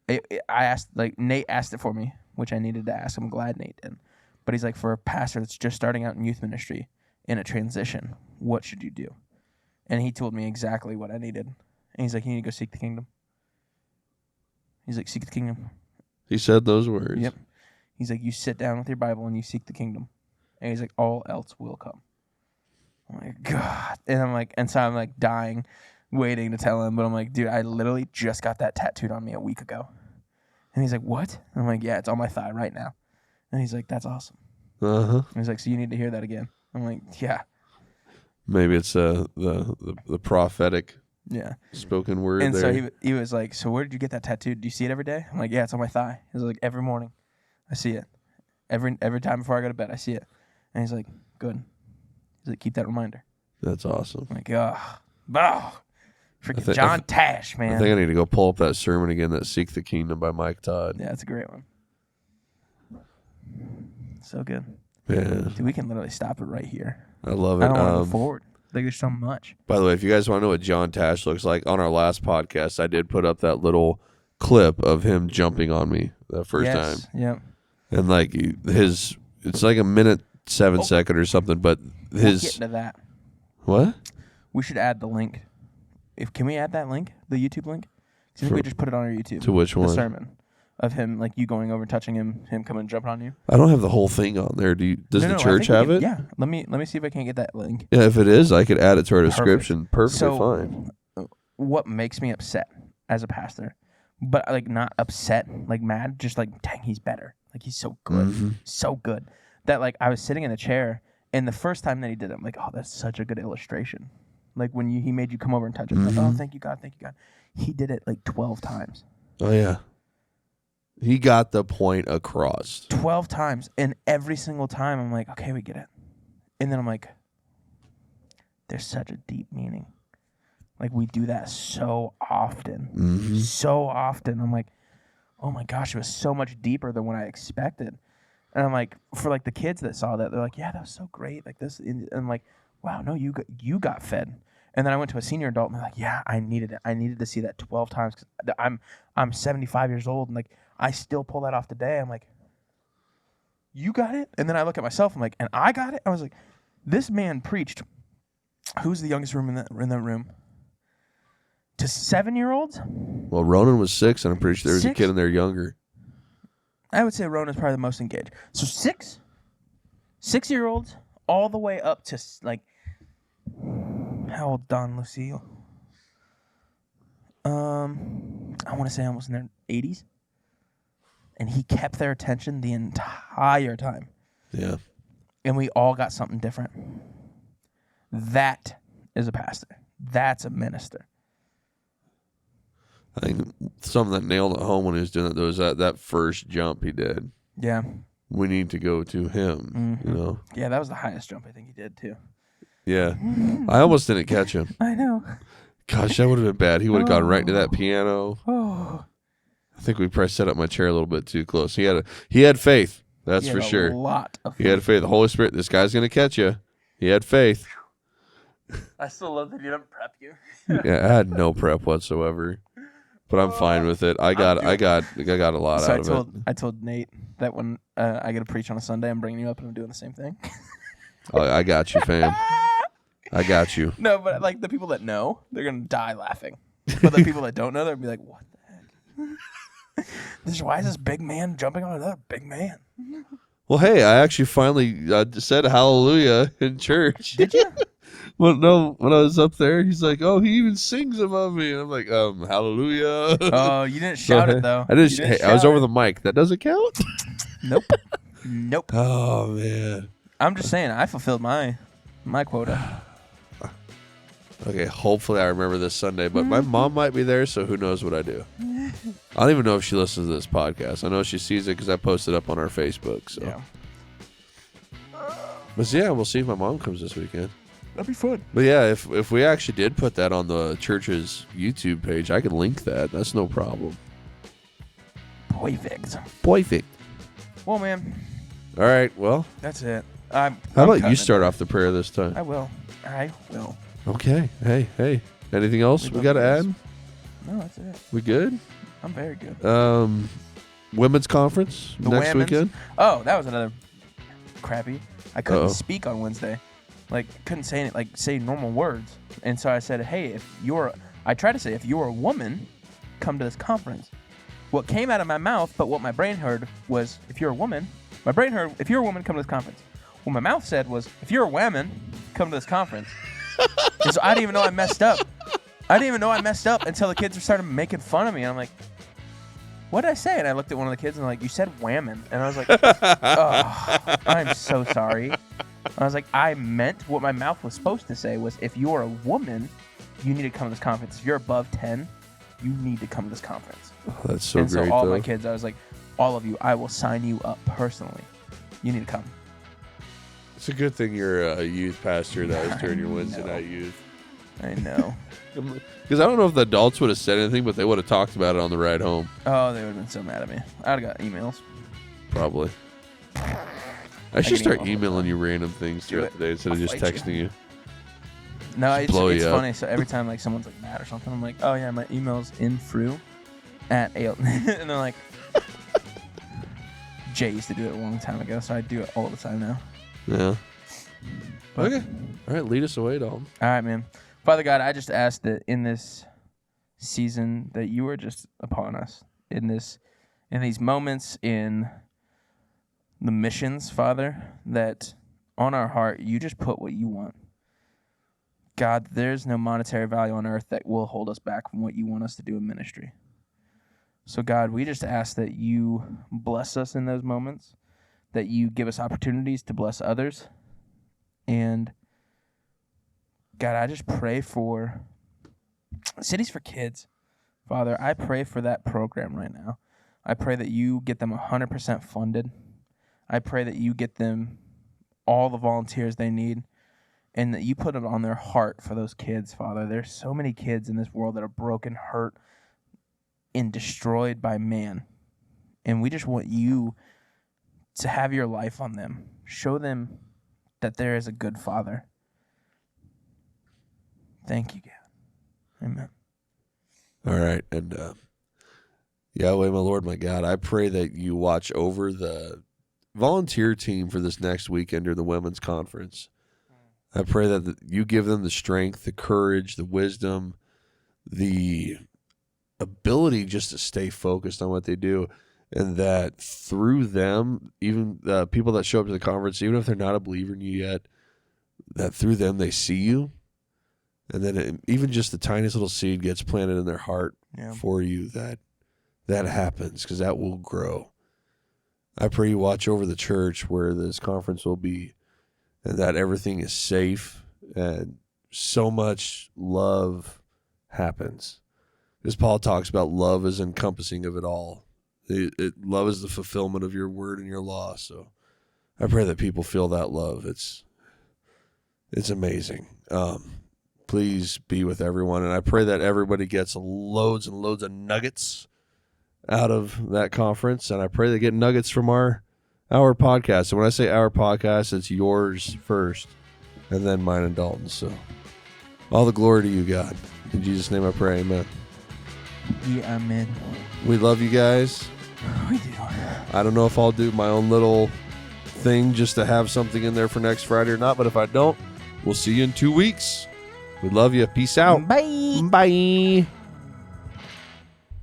I asked, like, Nate asked it for me, which I needed to ask. I'm glad Nate did. But he's like, for a pastor that's just starting out in youth ministry in a transition, what should you do? And he told me exactly what I needed. And he's like, you need to go seek the kingdom. He's like, seek the kingdom.
He said those words.
Yep. He's like, you sit down with your Bible and you seek the kingdom. And he's like, all else will come. I'm like, God. And I'm like, and so I'm like dying, waiting to tell him. But I'm like, dude, I literally just got that tattooed on me a week ago. And he's like, what? And I'm like, yeah, it's on my thigh right now. And he's like, that's awesome.
Uh-huh.
And he's like, so you need to hear that again. I'm like, yeah.
Maybe it's the prophetic
Yeah.
spoken word
And
there.
so he was like, so where did you get that tattooed? Do you see it every day? I'm like, yeah, it's on my thigh. He's like, every morning I see it. Every time before I go to bed, I see it. And he's like, good. He's like, keep that reminder.
That's awesome.
I'm like, freaking
think-
John Tash, man.
I think I need to go pull up that sermon again, that Seek the Kingdom by Mike Todd.
Yeah, that's a great one. So good.
Man,
Dude, we can literally stop it right here.
I love
I
it.
don't want to go forward. Like, there's so much.
By the way, if you guys want to know what John Tash looks like, on our last podcast, I did put up that little clip of him jumping on me that first time.
Yep.
And like it's like a minute 7 second or something, but
We'll get
his
into that.
what?
We should add the link. Can we add that link? The YouTube link? 'Cause I think we just put it on our YouTube.
To which
the
one?
sermon of him, like you going over, touching him coming and jumping on you.
I don't have the whole thing on there. Does
No,
the
I
church
think we
have
can-
it?
Yeah. Let me see if I can get that link.
Yeah, if it is, I could add it to our description. Perfectly
So,
fine.
What makes me upset as a pastor, but like not upset, like mad, just like, dang, he's better. Like he's so good,
Mm-hmm.
so good. That like I was sitting in a chair, and the first time that he did it, I'm like, oh, that's such a good illustration. Like when he made you come over and touch it. Like, oh, thank you, God, thank you, God. He did it like 12 times.
Oh yeah. He got the point across.
12 times, and every single time I'm like, okay, we get it. And then I'm like, there's such a deep meaning. Like we do that so often. So often. I'm like, oh my gosh, it was so much deeper than what I expected. And I'm like, for like the kids that saw that, they're like, yeah, that was so great. Like this, and I'm like, wow, no, you got fed. And then I went to a senior adult, and they're like, yeah, I needed it. I needed to see that 12 times because I'm 75 years old, and like I still pull that off today. I'm like, you got it? And then I look at myself, I'm like, and I got it? I was like, this man preached. Who's the youngest room in that room? To 7-year-olds?
Well, Ronan was 6, and I'm pretty sure there was a
6?
kid in there younger.
I would say Rona's probably the most engaged. So 6-year-olds all the way up to like, how old Don Lucille? I want to say almost in their 80s. And he kept their attention the entire time.
Yeah.
And we all got something different. That is a pastor. That's a minister.
I think something that nailed it home when he was doing it, there was that first jump he did.
Yeah.
We need to go to him, you know?
Yeah, that was the highest jump I think he did too.
Yeah. I almost didn't catch him.
I know.
Gosh, that would have been bad. He would have gone right into that piano.
Oh.
I think we probably set up my chair a little bit too close. He had faith. That's
He
for
had a
sure.
lot of
He had faith. The Holy Spirit, this guy's going to catch you. He had faith.
I still love that he didn't prep you.
Yeah, I had no prep whatsoever. But I'm fine with it. I got a lot
So
out of it.
I told Nate that when I get to preach on a Sunday, I'm bringing you up and I'm doing the same thing.
I got you, fam. I got you.
No, but like the people that know, they're gonna die laughing. But the people that don't know, they'll be like, "What the heck? Why is this big man jumping on another big man?"
Well, hey, I actually finally said hallelujah in church.
Did you?
Well, no, when I was up there, he's like, "Oh, he even sings above me," and I'm like, hallelujah.
Oh, you didn't shout
So,
it though.
I
You
just,
didn't
hey, I was
shout
over
it.
the mic. That doesn't count.
Nope. Nope.
Oh man.
I'm just saying, I fulfilled my quota.
Okay, hopefully I remember this Sunday, but my mom might be there, so who knows what I do. I don't even know if she listens to this podcast. I know she sees it because I posted up on our Facebook. So,
Yeah.
but yeah, we'll see if my mom comes this weekend.
That'd be fun.
But yeah, if we actually did put that on the church's YouTube page, I could link that. That's no problem.
Perfect.
Perfect.
Well, man,
All right. Well,
that's it.
how about you start off the prayer this time?
I will. I will.
Okay. Hey. Anything else we
love
got to
you guys.
add?
No, that's it.
We good?
I'm very good.
Women's conference
The
next
women's-
weekend.
Oh, that was another crappy. I couldn't
Uh-oh.
speak on Wednesday. Like, couldn't say any, say normal words. And so I said, hey, I tried to say, if you're a woman, come to this conference. What came out of my mouth, but what my brain heard was, if you're a woman, my brain heard, if you're a woman, come to this conference. What my mouth said was, if you're a woman, come to this conference. And so I didn't even know I messed up. I didn't even know I messed up until the kids started making fun of me. And I'm like, what did I say? And I looked at one of the kids and like, you said whammon. And I was like, oh, I'm so sorry. I was like, I meant what my mouth was supposed to say was, if you're a woman, you need to come to this conference. If you're above 10, you need to come to this conference.
Oh, that's so
and
great.
so all
though.
my kids, I was like, all of you, I will sign you up personally. You need to come.
It's a good thing you're a youth pastor that was during your Wednesday
know.
night youth.
I know.
Because I don't know if the adults would have said anything, but they would have talked about it on the ride home.
Oh, they would have been so mad at me. I would have got emails.
Probably. I should
get
start
emails all the
emailing
time.
you random things
Do
throughout
it.
the day instead of
I'll
just
fight you.
texting you.
No, it's
blow you up.
funny. So every time like someone's like mad or something, I'm like, oh yeah, my email's @AOL. And they're like, Jay used to do it a long time ago, so I do it all the time now.
Yeah.
But-
Okay. All right, lead us away, Dalton.
All right, man. Father God, I just ask that in this season that you are just upon us in these moments in the missions, Father, that on our heart you just put what you want. God, there's no monetary value on earth that will hold us back from what you want us to do in ministry. So God, we just ask that you bless us in those moments, that you give us opportunities to bless others. And God, I just pray for Cities for Kids. Father, I pray for that program right now. I pray that you get them 100% funded. I pray that you get them all the volunteers they need and that you put it on their heart for those kids, Father. There's so many kids in this world that are broken, hurt, and destroyed by man. And we just want you to have your life on them. Show them that there is a good Father. Thank you, God. Amen.
All right. And Yahweh, my Lord, my God, I pray that you watch over the volunteer team for this next weekend or the women's conference. I pray that you give them the strength, the courage, the wisdom, the ability just to stay focused on what they do, and that through them, even the people that show up to the conference, even if they're not a believer in you yet, that through them they see you, and then even just the tiniest little seed gets planted in their heart for you, that happens, because that will grow. I pray you watch over the church where this conference will be, and that everything is safe and so much love happens. Because Paul talks about love as encompassing of it all. Love is the fulfillment of your word and your law. So I pray that people feel that love. It's amazing. Please be with everyone. And I pray that everybody gets loads and loads of nuggets out of that conference. And I pray they get nuggets from our podcast. So when I say our podcast, it's yours first and then mine and Dalton's. So all the glory to you, God. In Jesus' name I pray, amen.
Yeah, amen.
We love you guys.
We do.
I don't know if I'll do my own little thing just to have something in there for next Friday or not, but if I don't, we'll see you in 2 weeks. We love you. Peace out.
Bye.
Bye.